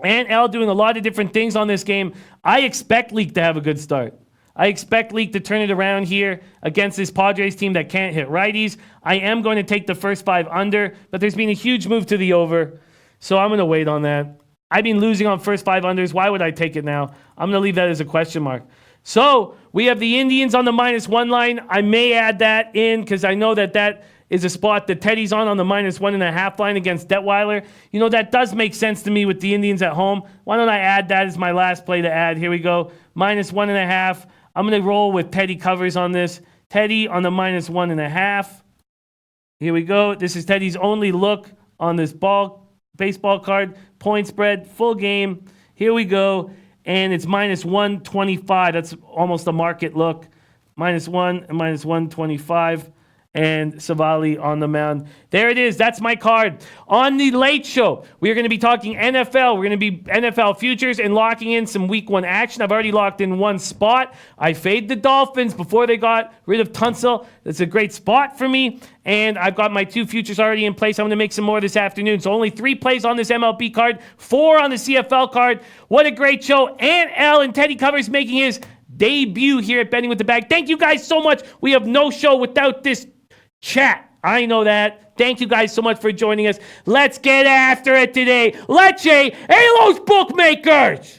S1: And L doing a lot of different things on this game. I expect Leak to have a good start. I expect Leak to turn it around here against this Padres team that can't hit righties. I am going to take the first 5 under, but there's been a huge move to the over. So I'm going to wait on that. I've been losing on first 5 unders. Why would I take it now? I'm going to leave that as a question mark. So we have the Indians on the minus 1 line. I may add that in because I know that is a spot that Teddy's on the minus 1.5 line against Detweiler. You know, that does make sense to me with the Indians at home. Why don't I add that as my last play to add? Here we go. Minus 1.5. I'm going to roll with Teddy covers on this. Teddy on the minus 1.5. Here we go. This is Teddy's only look on this baseball card. Point spread, full game. Here we go. And it's minus 125. That's almost a market look. Minus 1 and minus 125. And Savali on the mound. There it is. That's my card. On the late show, we are going to be talking NFL. We're going to be NFL futures and locking in some week 1 action. I've already locked in one spot. I fade the Dolphins before they got rid of Tunsil. That's a great spot for me. And I've got my 2 futures already in place. I'm going to make some more this afternoon. So only 3 plays on this MLB card, 4 on the CFL card. What a great show. And L and Teddy Covers making his debut here at Betting with the Bag. Thank you guys so much. We have no show without this chat. I know that. Thank you guys so much for joining us. Let's get after it today. Leche, hey, those bookmakers!